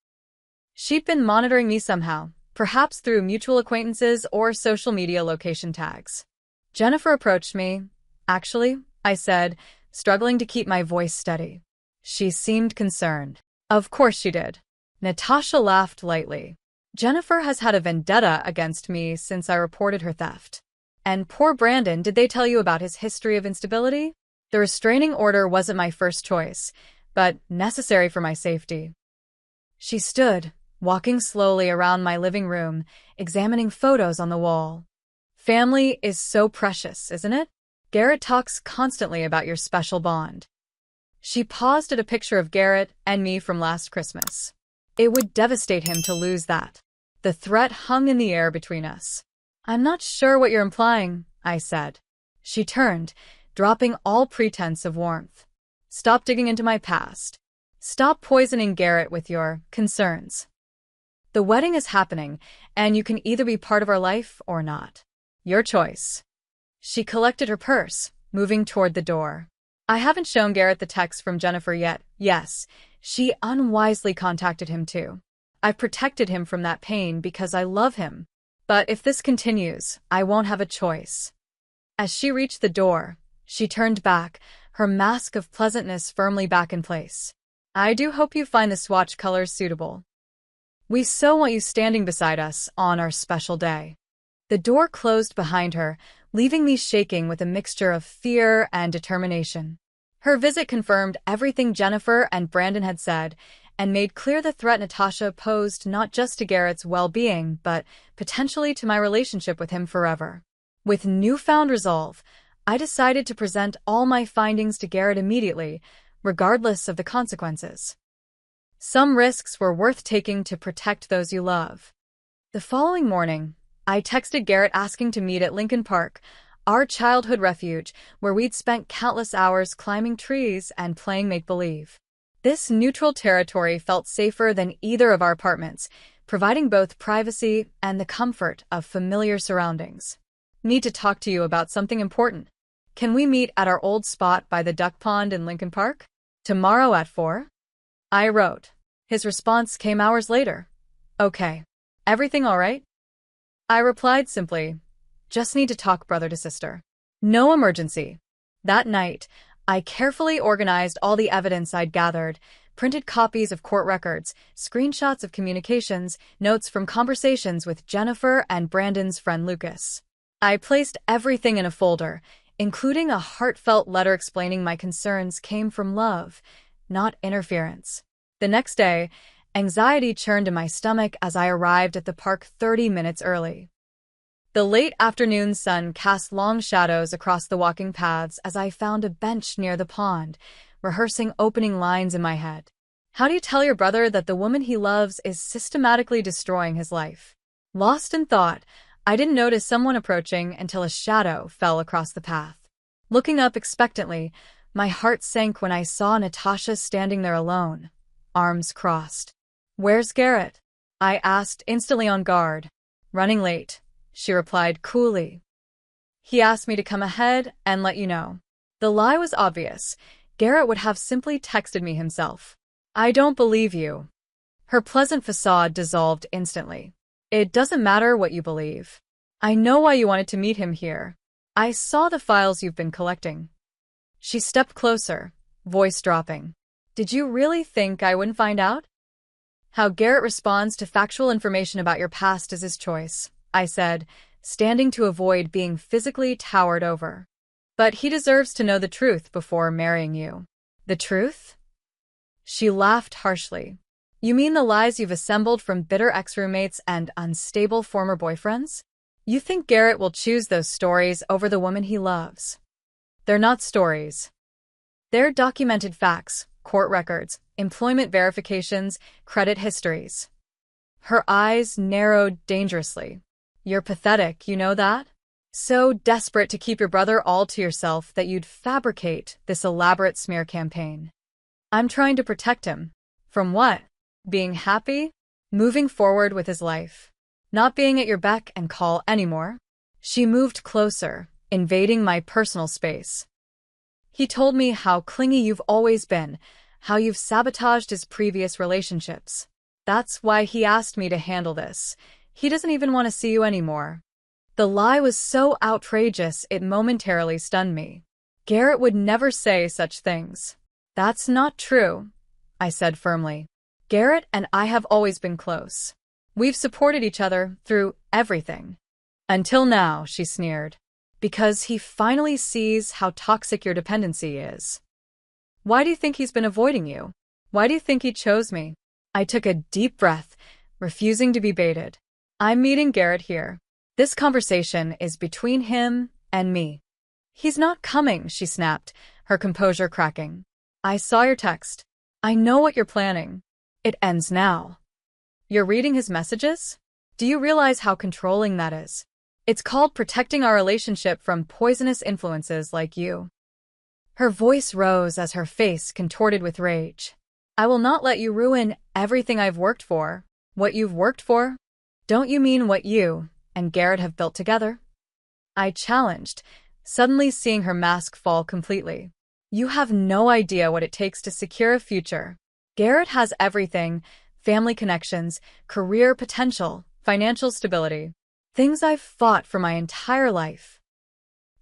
S2: She'd been monitoring me somehow, perhaps through mutual acquaintances or social media location tags. "Jennifer approached me, actually," I said, struggling to keep my voice steady. She seemed concerned. "Of course she did." Natasha laughed lightly. "Jennifer has had a vendetta against me since I reported her theft. And poor Brandon, did they tell you about his history of instability? The restraining order wasn't my first choice, but necessary for my safety." She stood, walking slowly around my living room, examining photos on the wall. "Family is so precious, isn't it? Garrett talks constantly about your special bond." She paused at a picture of Garrett and me from last Christmas. It would devastate him to lose that. The threat hung in the air between us. "I'm not sure what you're implying," I said. She turned, dropping all pretense of warmth. "Stop digging into my past. Stop poisoning Garrett with your concerns. The wedding is happening, and you can either be part of our life or not. Your choice." She collected her purse, moving toward the door. "I haven't shown Garrett the text from Jennifer yet. Yes, she unwisely contacted him too. I've protected him from that pain because I love him. But if this continues, I won't have a choice." As she reached the door, she turned back, her mask of pleasantness firmly back in place. "I do hope you find the swatch colors suitable. We so want you standing beside us on our special day." The door closed behind her, leaving me shaking with a mixture of fear and determination. Her visit confirmed everything Jennifer and Brandon had said, and made clear the threat Natasha posed not just to Garrett's well-being, but potentially to my relationship with him forever. With newfound resolve, I decided to present all my findings to Garrett immediately, regardless of the consequences. Some risks were worth taking to protect those you love. The following morning, I texted Garrett asking to meet at Lincoln Park, our childhood refuge, where we'd spent countless hours climbing trees and playing make-believe. This neutral territory felt safer than either of our apartments, providing both privacy and the comfort of familiar surroundings. "Need to talk to you about something important. Can we meet at our old spot by the duck pond in Lincoln Park? Tomorrow at 4? I wrote. His response came hours later. "Okay. Everything all right?" I replied simply, "Just need to talk brother to sister. No emergency." That night, I carefully organized all the evidence I'd gathered, printed copies of court records, screenshots of communications, notes from conversations with Jennifer and Brandon's friend Lucas. I placed everything in a folder, including a heartfelt letter explaining my concerns came from love, not interference. The next day, anxiety churned in my stomach as I arrived at the park 30 minutes early. The late afternoon sun cast long shadows across the walking paths as I found a bench near the pond, rehearsing opening lines in my head. How do you tell your brother that the woman he loves is systematically destroying his life? Lost in thought, I didn't notice someone approaching until a shadow fell across the path. Looking up expectantly, my heart sank when I saw Natasha standing there alone, arms crossed. "Where's Garrett?" I asked, instantly on guard. "Running late," she replied coolly. "He asked me to come ahead and let you know." The lie was obvious. Garrett would have simply texted me himself. I don't believe you. Her pleasant facade dissolved instantly. It doesn't matter what you believe. I know why you wanted to meet him here. I saw the files you've been collecting. She stepped closer, voice dropping. Did you really think I wouldn't find out? How Garrett responds to factual information about your past is his choice, I said, standing to avoid being physically towered over. But he deserves to know the truth before marrying you. The truth? She laughed harshly. You mean the lies you've assembled from bitter ex-roommates and unstable former boyfriends? You think Garrett will choose those stories over the woman he loves? They're not stories. They're documented facts, court records, employment verifications, credit histories. Her eyes narrowed dangerously. You're pathetic, you know that? So desperate to keep your brother all to yourself that you'd fabricate this elaborate smear campaign. I'm trying to protect him. From what? Being happy? Moving forward with his life. Not being at your beck and call anymore? She moved closer, invading my personal space. He told me how clingy you've always been, how you've sabotaged his previous relationships. That's why he asked me to handle this. He doesn't even want to see you anymore. The lie was so outrageous it momentarily stunned me. Garrett would never say such things. That's not true, I said firmly. Garrett and I have always been close. We've supported each other through everything. Until now, she sneered. Because he finally sees how toxic your dependency is. Why do you think he's been avoiding you? Why do you think he chose me? I took a deep breath, refusing to be baited. I'm meeting Garrett here. This conversation is between him and me. He's not coming, she snapped, her composure cracking. I saw your text. I know what you're planning. It ends now. You're reading his messages? Do you realize how controlling that is? It's called protecting our relationship from poisonous influences like you. Her voice rose as her face contorted with rage. I will not let you ruin everything I've worked for. What you've worked for? Don't you mean what you and Garrett have built together? I challenged, suddenly seeing her mask fall completely. You have no idea what it takes to secure a future. Garrett has everything: family connections, career potential, financial stability. Things I've fought for my entire life.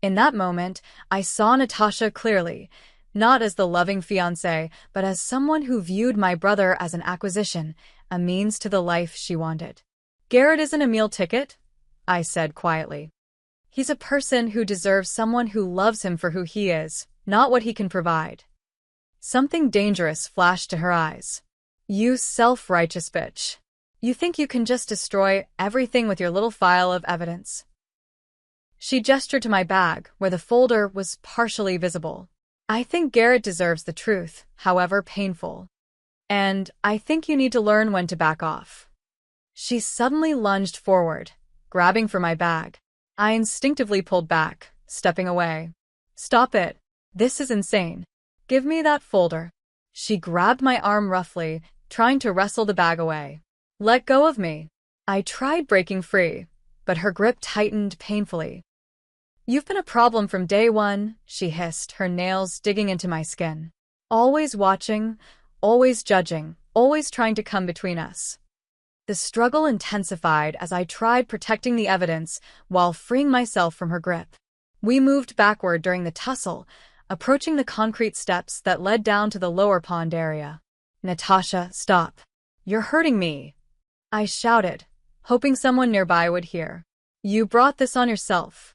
S2: In that moment, I saw Natasha clearly, not as the loving fiancé, but as someone who viewed my brother as an acquisition, a means to the life she wanted. Garrett isn't a meal ticket, I said quietly. He's a person who deserves someone who loves him for who he is, not what he can provide. Something dangerous flashed to her eyes. You self-righteous bitch. You think you can just destroy everything with your little file of evidence? She gestured to my bag, where the folder was partially visible. I think Garrett deserves the truth, however painful. And I think you need to learn when to back off. She suddenly lunged forward, grabbing for my bag. I instinctively pulled back, stepping away. Stop it. This is insane. Give me that folder. She grabbed my arm roughly, trying to wrestle the bag away. Let go of me. I tried breaking free, but her grip tightened painfully. You've been a problem from day one, she hissed, her nails digging into my skin. Always watching, always judging, always trying to come between us. The struggle intensified as I tried protecting the evidence while freeing myself from her grip. We moved backward during the tussle, approaching the concrete steps that led down to the lower pond area. Natasha, stop. You're hurting me, I shouted, hoping someone nearby would hear. You brought this on yourself.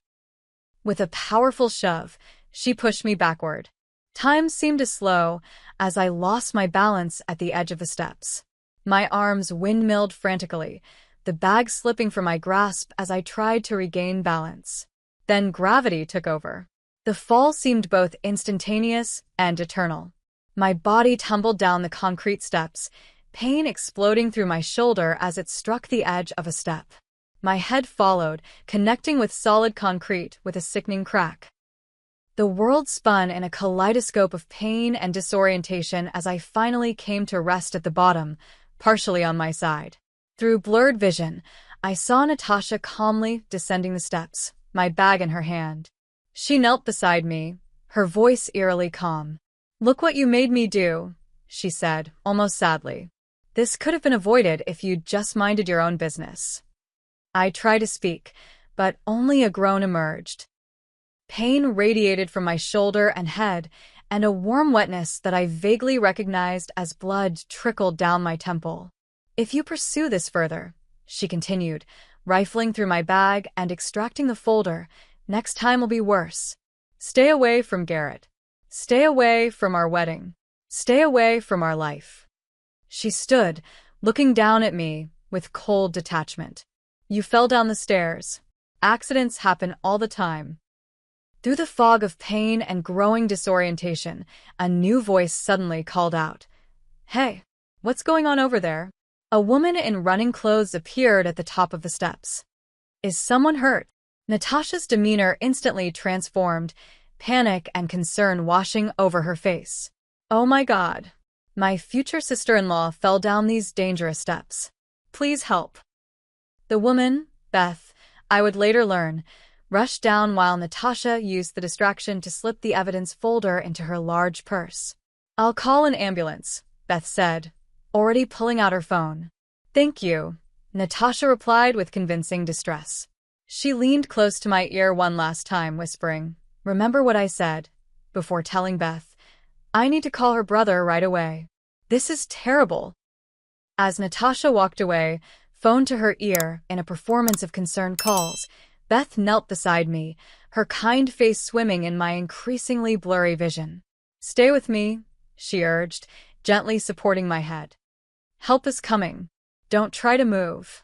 S2: With a powerful shove, she pushed me backward. Time seemed to slow as I lost my balance at the edge of the steps. My arms windmilled frantically, the bag slipping from my grasp as I tried to regain balance. Then gravity took over. The fall seemed both instantaneous and eternal. My body tumbled down the concrete steps, pain exploding through my shoulder as it struck the edge of a step. My head followed, connecting with solid concrete with a sickening crack. The world spun in a kaleidoscope of pain and disorientation as I finally came to rest at the bottom, partially on my side. Through blurred vision, I saw Natasha calmly descending the steps, my bag in her hand. She knelt beside me, her voice eerily calm. Look what you made me do. she said, almost sadly. This could have been avoided if you'd just minded your own business. I tried to speak, but only a groan emerged. Pain radiated from my shoulder and head, and a warm wetness that I vaguely recognized as blood trickled down my temple. If you pursue this further, she continued, rifling through my bag and extracting the folder, next time will be worse. Stay away from Garrett. Stay away from our wedding. Stay away from our life. She stood, looking down at me with cold detachment. You fell down the stairs. Accidents happen all the time. Through the fog of pain and growing disorientation, a new voice suddenly called out. Hey, what's going on over there? A woman in running clothes appeared at the top of the steps. Is someone hurt? Natasha's demeanor instantly transformed, panic and concern washing over her face. Oh my God. My future sister-in-law fell down these dangerous steps. Please help. The woman, Beth, I would later learn, rushed down while Natasha used the distraction to slip the evidence folder into her large purse. I'll call an ambulance, Beth said, already pulling out her phone. Thank you, Natasha replied with convincing distress. She leaned close to my ear one last time, whispering, Remember what I said, before telling Beth, I need to call her brother right away. This is terrible. As Natasha walked away, phone to her ear in a performance of concerned calls, Beth knelt beside me, her kind face swimming in my increasingly blurry vision. Stay with me, she urged, gently supporting my head. Help is coming. Don't try to move.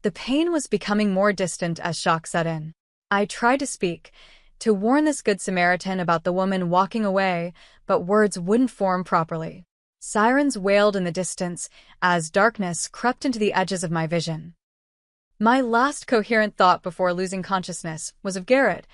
S2: The pain was becoming more distant as shock set in. I tried to speak, to warn this good Samaritan about the woman walking away, but words wouldn't form properly. Sirens wailed in the distance as darkness crept into the edges of my vision. My last coherent thought before losing consciousness was of Garrett.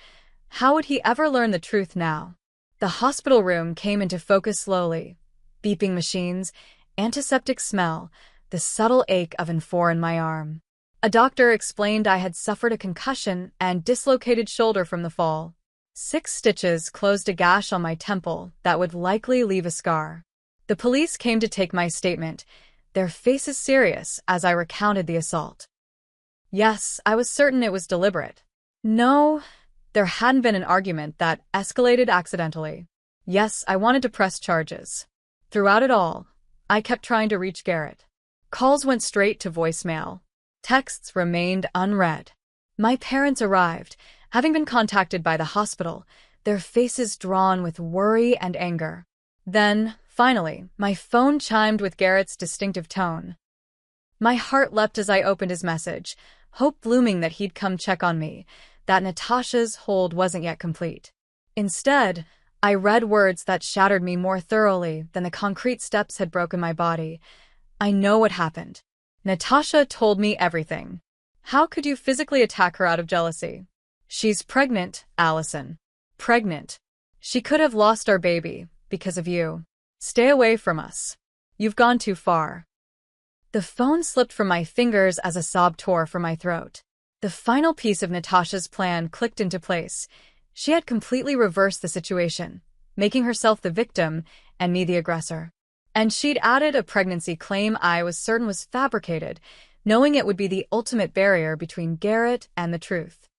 S2: How would he ever learn the truth now? The hospital room came into focus slowly. Beeping machines, antiseptic smell, the subtle ache of N4 in my arm. A doctor explained I had suffered a concussion and dislocated shoulder from the fall. 6 stitches closed a gash on my temple that would likely leave a scar. The police came to take my statement, their faces serious as I recounted the assault. Yes, I was certain it was deliberate. No, there hadn't been an argument that escalated accidentally. Yes, I wanted to press charges. Throughout it all, I kept trying to reach Garrett. Calls went straight to voicemail. Texts remained unread. My parents arrived, having been contacted by the hospital, their faces drawn with worry and anger. Then, finally, my phone chimed with Garrett's distinctive tone. My heart leapt as I opened his message, hope blooming that he'd come check on me, that Natasha's hold wasn't yet complete. Instead, I read words that shattered me more thoroughly than the concrete steps had broken my body. I know what happened. Natasha told me everything. How could you physically attack her out of jealousy? She's pregnant, Allison. Pregnant. She could have lost our baby because of you. Stay away from us. You've gone too far. The phone slipped from my fingers as a sob tore from my throat. The final piece of Natasha's plan clicked into place. She had completely reversed the situation, making herself the victim and me the aggressor. And she'd added a pregnancy claim I was certain was fabricated, knowing it would be the ultimate barrier between Garrett and the truth.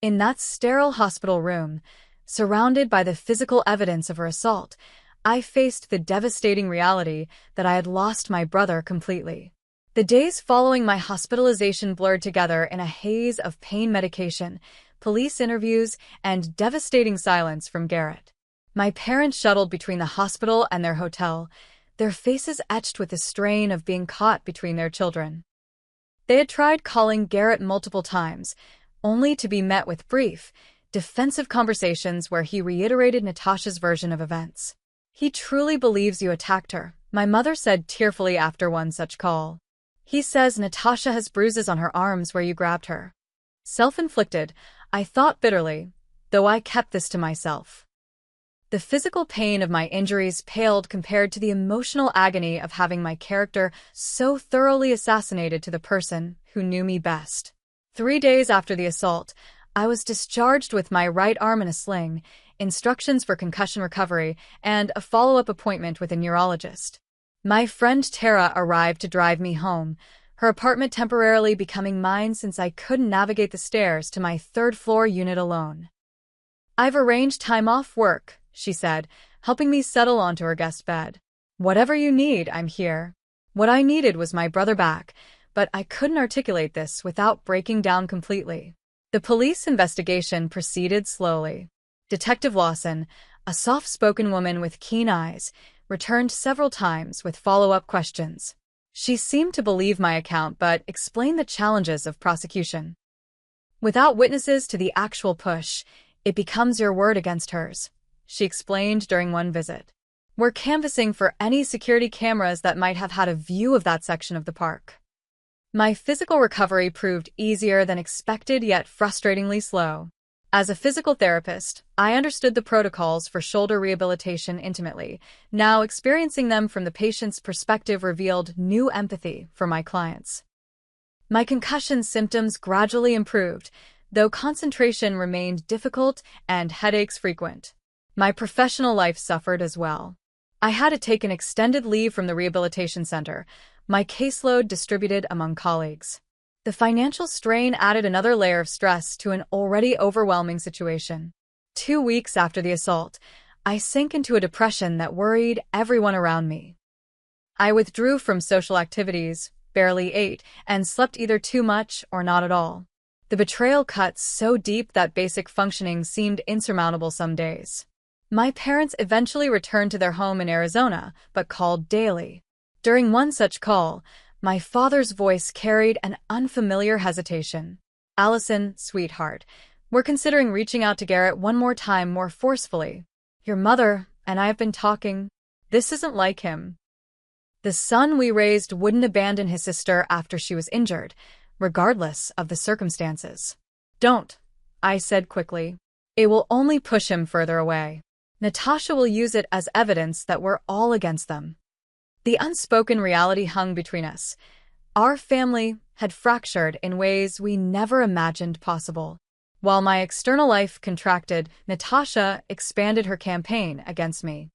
S2: In that sterile hospital room, surrounded by the physical evidence of her assault, I faced the devastating reality that I had lost my brother completely. The days following my hospitalization blurred together in a haze of pain medication, police interviews, and devastating silence from Garrett. My parents shuttled between the hospital and their hotel, their faces etched with the strain of being caught between their children. They had tried calling Garrett multiple times, only to be met with brief, defensive conversations where he reiterated Natasha's version of events. He truly believes you attacked her, my mother said tearfully after one such call. He says Natasha has bruises on her arms where you grabbed her. Self-inflicted, I thought bitterly, though I kept this to myself. The physical pain of my injuries paled compared to the emotional agony of having my character so thoroughly assassinated to the person who knew me best. 3 days after the assault, I was discharged with my right arm in a sling, instructions for concussion recovery, and a follow-up appointment with a neurologist. My friend Tara arrived to drive me home, her apartment temporarily becoming mine since I couldn't navigate the stairs to my third-floor unit alone. "I've arranged time off work," she said, helping me settle onto her guest bed. "Whatever you need, I'm here." What I needed was my brother back, but I couldn't articulate this without breaking down completely. The police investigation proceeded slowly. Detective Lawson, a soft-spoken woman with keen eyes, returned several times with follow-up questions. She seemed to believe my account but explained the challenges of prosecution. "Without witnesses to the actual push, it becomes your word against hers," she explained during one visit. "We're canvassing for any security cameras that might have had a view of that section of the park." My physical recovery proved easier than expected yet frustratingly slow. As a physical therapist, I understood the protocols for shoulder rehabilitation intimately. Now experiencing them from the patient's perspective revealed new empathy for my clients. My concussion symptoms gradually improved, though concentration remained difficult and headaches frequent. My professional life suffered as well. I had to take an extended leave from the rehabilitation center, my caseload distributed among colleagues. The financial strain added another layer of stress to an already overwhelming situation. 2 weeks after the assault, I sank into a depression that worried everyone around me. I withdrew from social activities, barely ate, and slept either too much or not at all. The betrayal cut so deep that basic functioning seemed insurmountable some days. My parents eventually returned to their home in Arizona, but called daily. During one such call, my father's voice carried an unfamiliar hesitation. "Allison, sweetheart, we're considering reaching out to Garrett one more time more forcefully. Your mother and I have been talking. This isn't like him." The son we raised wouldn't abandon his sister after she was injured, regardless of the circumstances. "Don't," I said quickly. "It will only push him further away. Natasha will use it as evidence that we're all against them." The unspoken reality hung between us. Our family had fractured in ways we never imagined possible. While my external life contracted, Natasha expanded her campaign against me.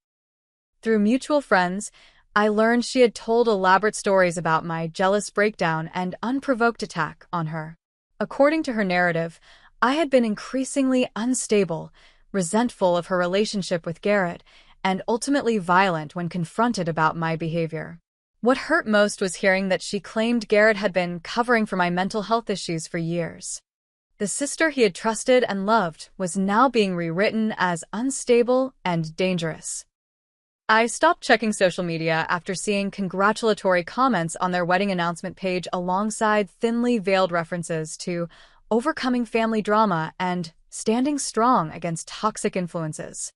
S2: Through mutual friends, I learned she had told elaborate stories about my jealous breakdown and unprovoked attack on her. According to her narrative, I had been increasingly unstable, resentful of her relationship with Garrett, and ultimately violent when confronted about my behavior. What hurt most was hearing that she claimed Garrett had been covering for my mental health issues for years. The sister he had trusted and loved was now being rewritten as unstable and dangerous. I stopped checking social media after seeing congratulatory comments on their wedding announcement page alongside thinly veiled references to overcoming family drama and standing strong against toxic influences.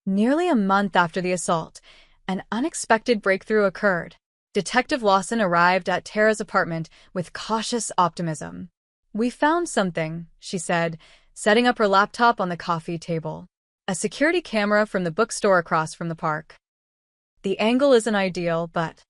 S2: Nearly a month after the assault, an unexpected breakthrough occurred. Detective Lawson arrived at Tara's apartment with cautious optimism. "We found something," she said, setting up her laptop on the coffee table. "A security camera from the bookstore across from the park. The angle isn't ideal, but..."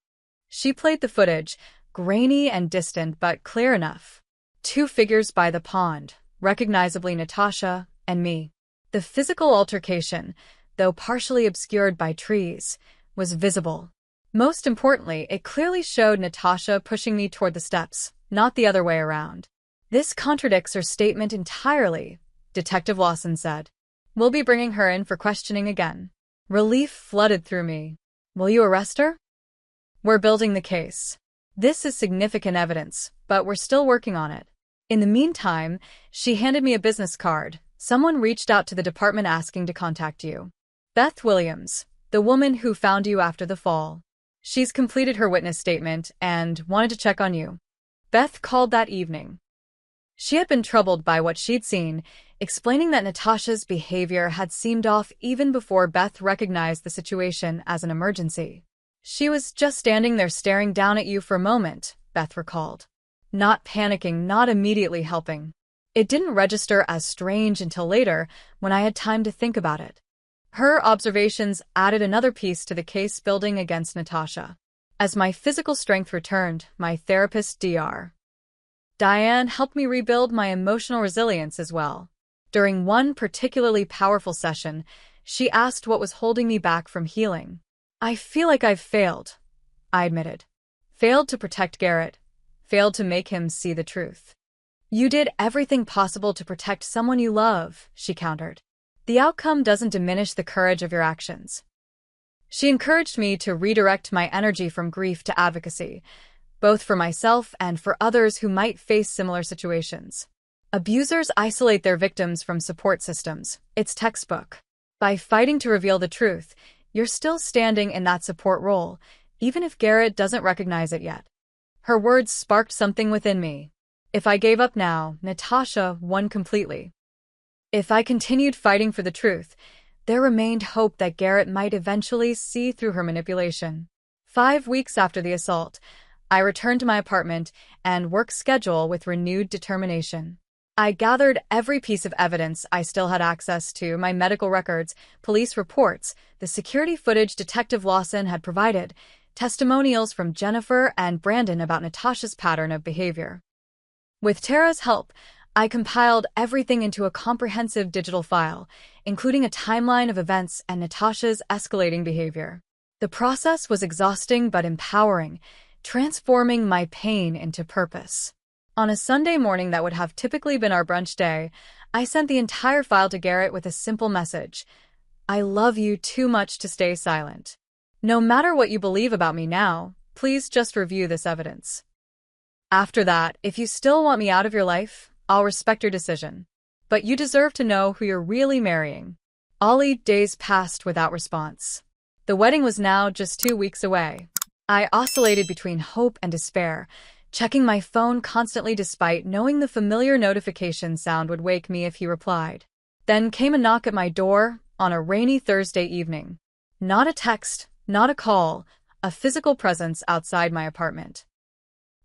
S2: She played the footage, grainy and distant but clear enough. 2 figures by the pond, recognizably Natasha and me. The physical altercation, though partially obscured by trees, was visible. Most importantly, it clearly showed Natasha pushing me toward the steps, not the other way around. "This contradicts her statement entirely," Detective Lawson said. "We'll be bringing her in for questioning again." Relief flooded through me. "Will you arrest her?" "We're building the case. This is significant evidence, but we're still working on it." In the meantime, she handed me a business card. "Someone reached out to the department asking to contact you. Beth Williams, the woman who found you after the fall. She's completed her witness statement and wanted to check on you." Beth called that evening. She had been troubled by what she'd seen, explaining that Natasha's behavior had seemed off even before Beth recognized the situation as an emergency. "She was just standing there staring down at you for a moment," Beth recalled. "Not panicking, not immediately helping." It didn't register as strange until later, when I had time to think about it. Her observations added another piece to the case building against Natasha. As my physical strength returned, my therapist, Dr. Diane, helped me rebuild my emotional resilience as well. During one particularly powerful session, she asked what was holding me back from healing. I feel like I've failed, I admitted. Failed to protect Garrett. Failed to make him see the truth. You did everything possible to protect someone you love, she countered. The outcome doesn't diminish the courage of your actions. She encouraged me to redirect my energy from grief to advocacy, both for myself and for others who might face similar situations. Abusers isolate their victims from support systems. It's textbook. By fighting to reveal the truth, you're still standing in that support role, even if Garrett doesn't recognize it yet. Her words sparked something within me. If I gave up now, Natasha won completely. If I continued fighting for the truth, there remained hope that Garrett might eventually see through her manipulation. 5 weeks after the assault, I returned to my apartment and work schedule with renewed determination. I gathered every piece of evidence I still had access to, my medical records, police reports, the security footage Detective Lawson had provided, testimonials from Jennifer and Brandon about Natasha's pattern of behavior. With Tara's help, I compiled everything into a comprehensive digital file, including a timeline of events and Natasha's escalating behavior. The process was exhausting but empowering, transforming my pain into purpose. On a Sunday morning that would have typically been our brunch day, I sent the entire file to Garrett with a simple message. I love you too much to stay silent. No matter what you believe about me now, please just review this evidence. After that, if you still want me out of your life, I'll respect your decision. But you deserve to know who you're really marrying. Ollie. Days passed without response. The wedding was now just 2 weeks away. I oscillated between hope and despair, checking my phone constantly despite knowing the familiar notification sound would wake me if he replied. Then came a knock at my door on a rainy Thursday evening. Not a text, not a call, a physical presence outside my apartment.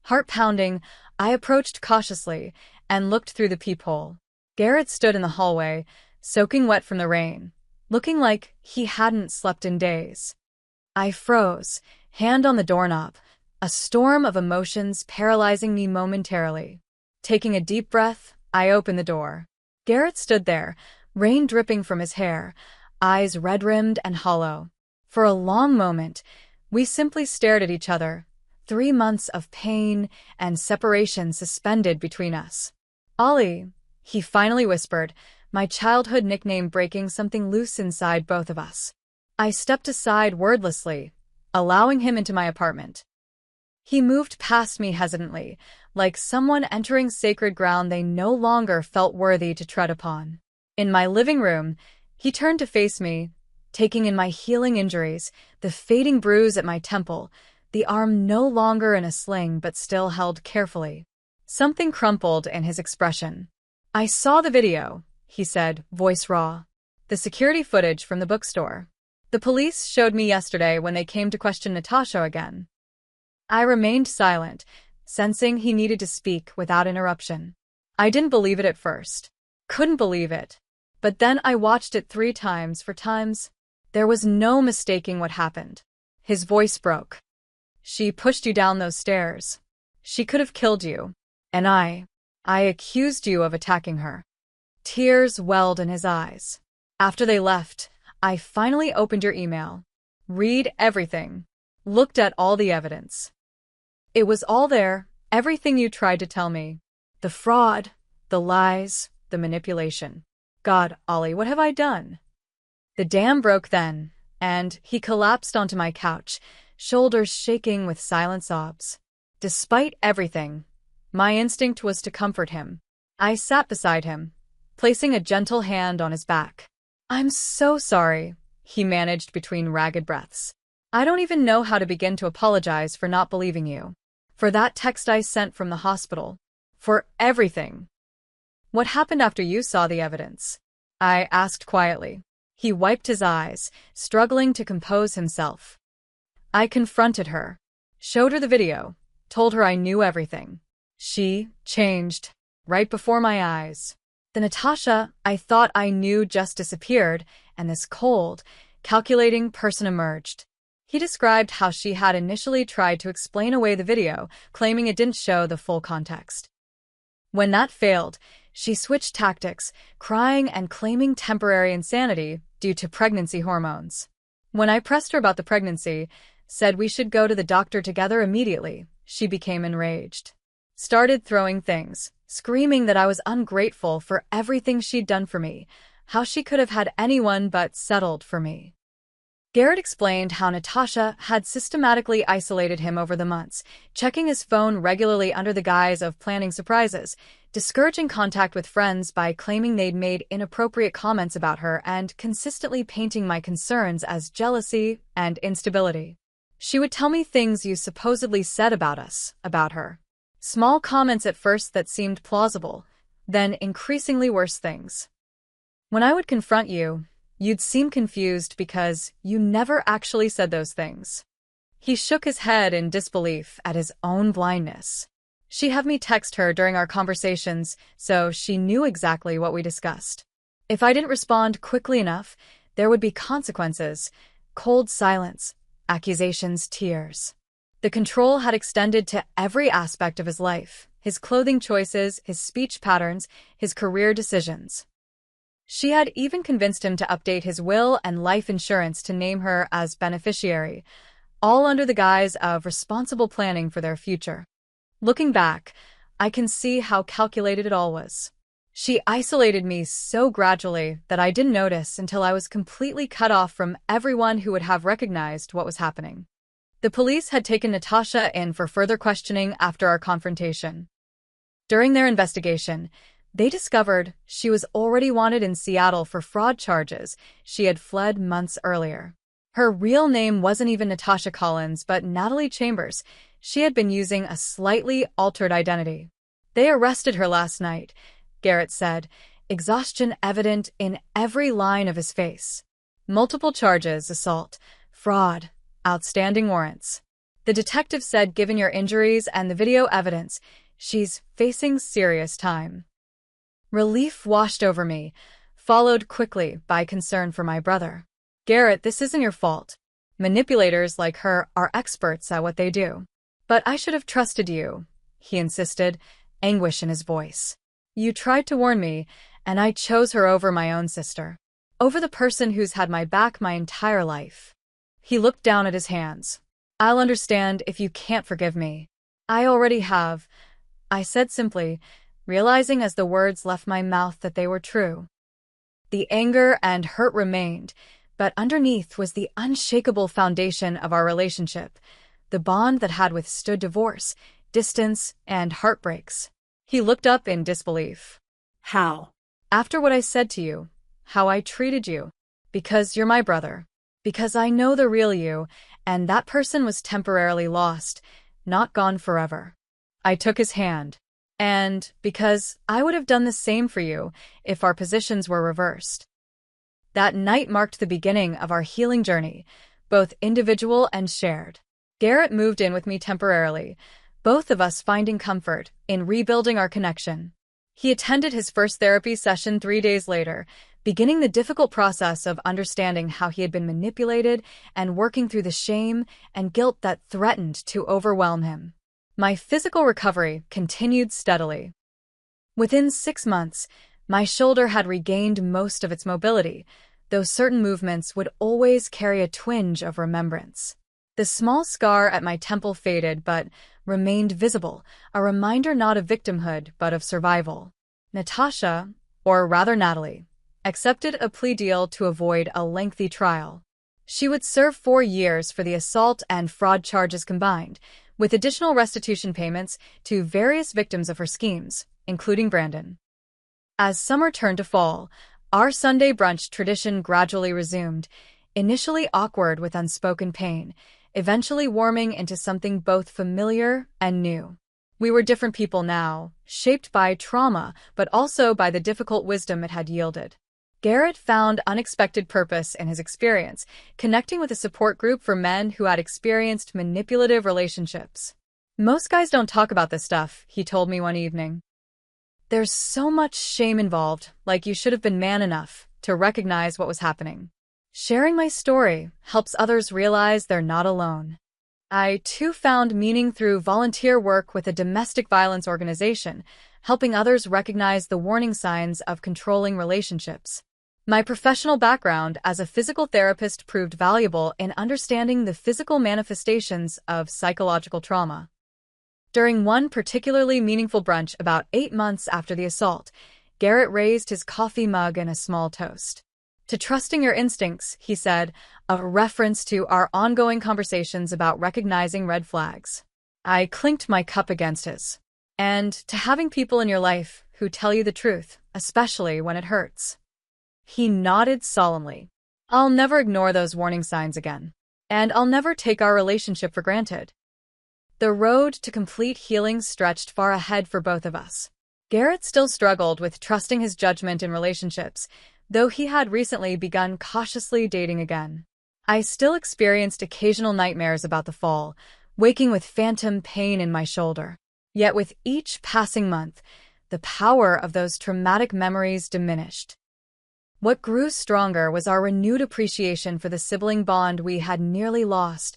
S2: Heart pounding, I approached cautiously and looked through the peephole. Garrett stood in the hallway, soaking wet from the rain, looking like he hadn't slept in days. I froze, hand on the doorknob, a storm of emotions paralyzing me momentarily. Taking a deep breath, I opened the door. Garrett stood there, rain dripping from his hair, eyes red-rimmed and hollow. For a long moment, we simply stared at each other, 3 months of pain and separation suspended between us. Ollie, he finally whispered, my childhood nickname breaking something loose inside both of us. I stepped aside wordlessly, allowing him into my apartment. He moved past me hesitantly, like someone entering sacred ground they no longer felt worthy to tread upon. In my living room, he turned to face me, taking in my healing injuries, the fading bruise at my temple, the arm no longer in a sling but still held carefully. Something crumpled in his expression. I saw the video, he said, voice raw. The security footage from the bookstore. The police showed me yesterday when they came to question Natasha again. I remained silent, sensing he needed to speak without interruption. I didn't believe it at first. Couldn't believe it. But then I watched it 3 times for times. There was no mistaking what happened. His voice broke. She pushed you down those stairs. She could have killed you. And I accused you of attacking her. Tears welled in his eyes. After they left, I finally opened your email. Read everything. Looked at all the evidence. It was all there, everything you tried to tell me. The fraud, the lies, the manipulation. God, Ollie, what have I done? The dam broke then, and he collapsed onto my couch, shoulders shaking with silent sobs. Despite everything, my instinct was to comfort him. I sat beside him, placing a gentle hand on his back. I'm so sorry, he managed between ragged breaths. I don't even know how to begin to apologize for not believing you. For that text I sent from the hospital. For everything. What happened after you saw the evidence? I asked quietly. He wiped his eyes, struggling to compose himself. I confronted her, showed her the video, told her I knew everything. She changed, right before my eyes. The Natasha I thought I knew just disappeared, and this cold, calculating person emerged. He described how she had initially tried to explain away the video, claiming it didn't show the full context. When that failed, she switched tactics, crying and claiming temporary insanity due to pregnancy hormones. When I pressed her about the pregnancy, said we should go to the doctor together immediately, she became enraged. Started throwing things, screaming that I was ungrateful for everything she'd done for me, how she could have had anyone but settled for me. Garrett explained how Natasha had systematically isolated him over the months, checking his phone regularly under the guise of planning surprises, discouraging contact with friends by claiming they'd made inappropriate comments about her, and consistently painting my concerns as jealousy and instability. She would tell me things you supposedly said about us, about her. Small comments at first that seemed plausible, then increasingly worse things. When I would confront you, you'd seem confused because you never actually said those things. He shook his head in disbelief at his own blindness. She'd have me text her during our conversations, so she knew exactly what we discussed. If I didn't respond quickly enough, there would be consequences: cold silence, accusations, tears. The control had extended to every aspect of his life: his clothing choices, his speech patterns, his career decisions. She had even convinced him to update his will and life insurance to name her as beneficiary, all under the guise of responsible planning for their future. Looking back, I can see how calculated it all was. She isolated me so gradually that I didn't notice until I was completely cut off from everyone who would have recognized what was happening. The police had taken Natasha in for further questioning after our confrontation. During their investigation, they discovered she was already wanted in Seattle for fraud charges. She had fled months earlier. Her real name wasn't even Natasha Collins, but Natalie Chambers. She had been using a slightly altered identity. They arrested her last night, Garrett said, exhaustion evident in every line of his face. Multiple charges: assault, fraud, outstanding warrants. The detective said, given your injuries and the video evidence, she's facing serious time. Relief washed over me, followed quickly by concern for my brother. Garrett, this isn't your fault. Manipulators like her are experts at what they do. But I should have trusted you, he insisted, anguish in his voice. You tried to warn me, and I chose her over my own sister. Over the person who's had my back my entire life. He looked down at his hands. I'll understand if you can't forgive me. I already have, I said simply, realizing as the words left my mouth that they were true. The anger and hurt remained, but underneath was the unshakable foundation of our relationship, the bond that had withstood divorce, distance, and heartbreaks. He looked up in disbelief.
S3: How?
S2: After what I said to you, how I treated you. Because you're my brother. Because I know the real you, and that person was temporarily lost, not gone forever. I took his hand. And because I would have done the same for you if our positions were reversed. That night marked the beginning of our healing journey, both individual and shared. Garrett moved in with me temporarily, both of us finding comfort in rebuilding our connection. He attended his first therapy session 3 days later, beginning the difficult process of understanding how he had been manipulated and working through the shame and guilt that threatened to overwhelm him. My physical recovery continued steadily. Within 6 months, my shoulder had regained most of its mobility, though certain movements would always carry a twinge of remembrance. The small scar at my temple faded but remained visible, a reminder not of victimhood but of survival. Natasha, or rather Natalie, accepted a plea deal to avoid a lengthy trial. She would serve 4 years for the assault and fraud charges combined, with additional restitution payments to various victims of her schemes, including Brandon. As summer turned to fall, our Sunday brunch tradition gradually resumed, initially awkward with unspoken pain, eventually warming into something both familiar and new. We were different people now, shaped by trauma, but also by the difficult wisdom it had yielded. Garrett found unexpected purpose in his experience, connecting with a support group for men who had experienced manipulative relationships. Most guys don't talk about this stuff, he told me one evening. There's so much shame involved, like you should have been man enough to recognize what was happening. Sharing my story helps others realize they're not alone. I, too, found meaning through volunteer work with a domestic violence organization, helping others recognize the warning signs of controlling relationships. My professional background as a physical therapist proved valuable in understanding the physical manifestations of psychological trauma. During one particularly meaningful brunch about 8 months after the assault, Garrett raised his coffee mug in a small toast. "To trusting your instincts," he said, a reference to our ongoing conversations about recognizing red flags. I clinked my cup against his. "And to having people in your life who tell you the truth, especially when it hurts." He nodded solemnly. "I'll never ignore those warning signs again. And I'll never take our relationship for granted." The road to complete healing stretched far ahead for both of us. Garrett still struggled with trusting his judgment in relationships, though he had recently begun cautiously dating again. I still experienced occasional nightmares about the fall, waking with phantom pain in my shoulder. Yet with each passing month, the power of those traumatic memories diminished. What grew stronger was our renewed appreciation for the sibling bond we had nearly lost,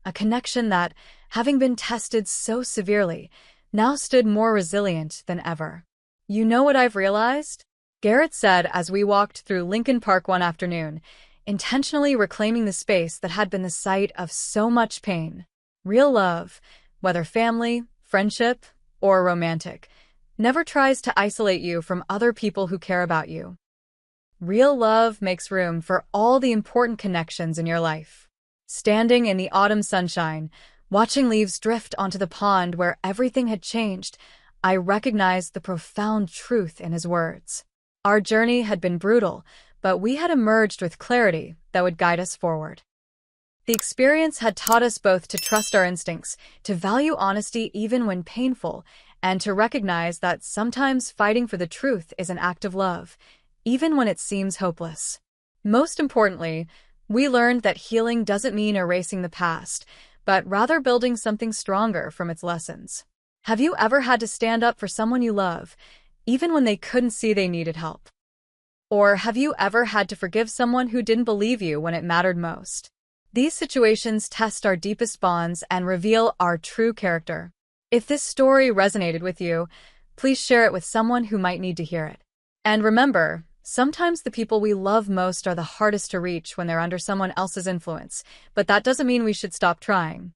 S2: a connection that, having been tested so severely, now stood more resilient than ever. "You know what I've realized?" Garrett said as we walked through Lincoln Park one afternoon, intentionally reclaiming the space that had been the site of so much pain. Real love, whether family, friendship, or romantic, never tries to isolate you from other people who care about you. Real love makes room for all the important connections in your life. Standing in the autumn sunshine, watching leaves drift onto the pond where everything had changed, I recognized the profound truth in his words. Our journey had been brutal, but we had emerged with clarity that would guide us forward. The experience had taught us both to trust our instincts, to value honesty even when painful, and to recognize that sometimes fighting for the truth is an act of love, even when it seems hopeless. Most importantly, we learned that healing doesn't mean erasing the past, but rather building something stronger from its lessons. Have you ever had to stand up for someone you love, even when they couldn't see they needed help? Or have you ever had to forgive someone who didn't believe you when it mattered most? These situations test our deepest bonds and reveal our true character. If this story resonated with you, please share it with someone who might need to hear it. And remember, sometimes the people we love most are the hardest to reach when they're under someone else's influence, but that doesn't mean we should stop trying.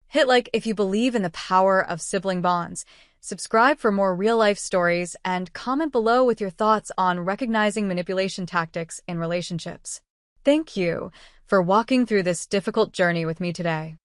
S2: Hit like if you believe in the power of sibling bonds, subscribe for more real-life stories, and comment below with your thoughts on recognizing manipulation tactics in relationships. Thank you for walking through this difficult journey with me today.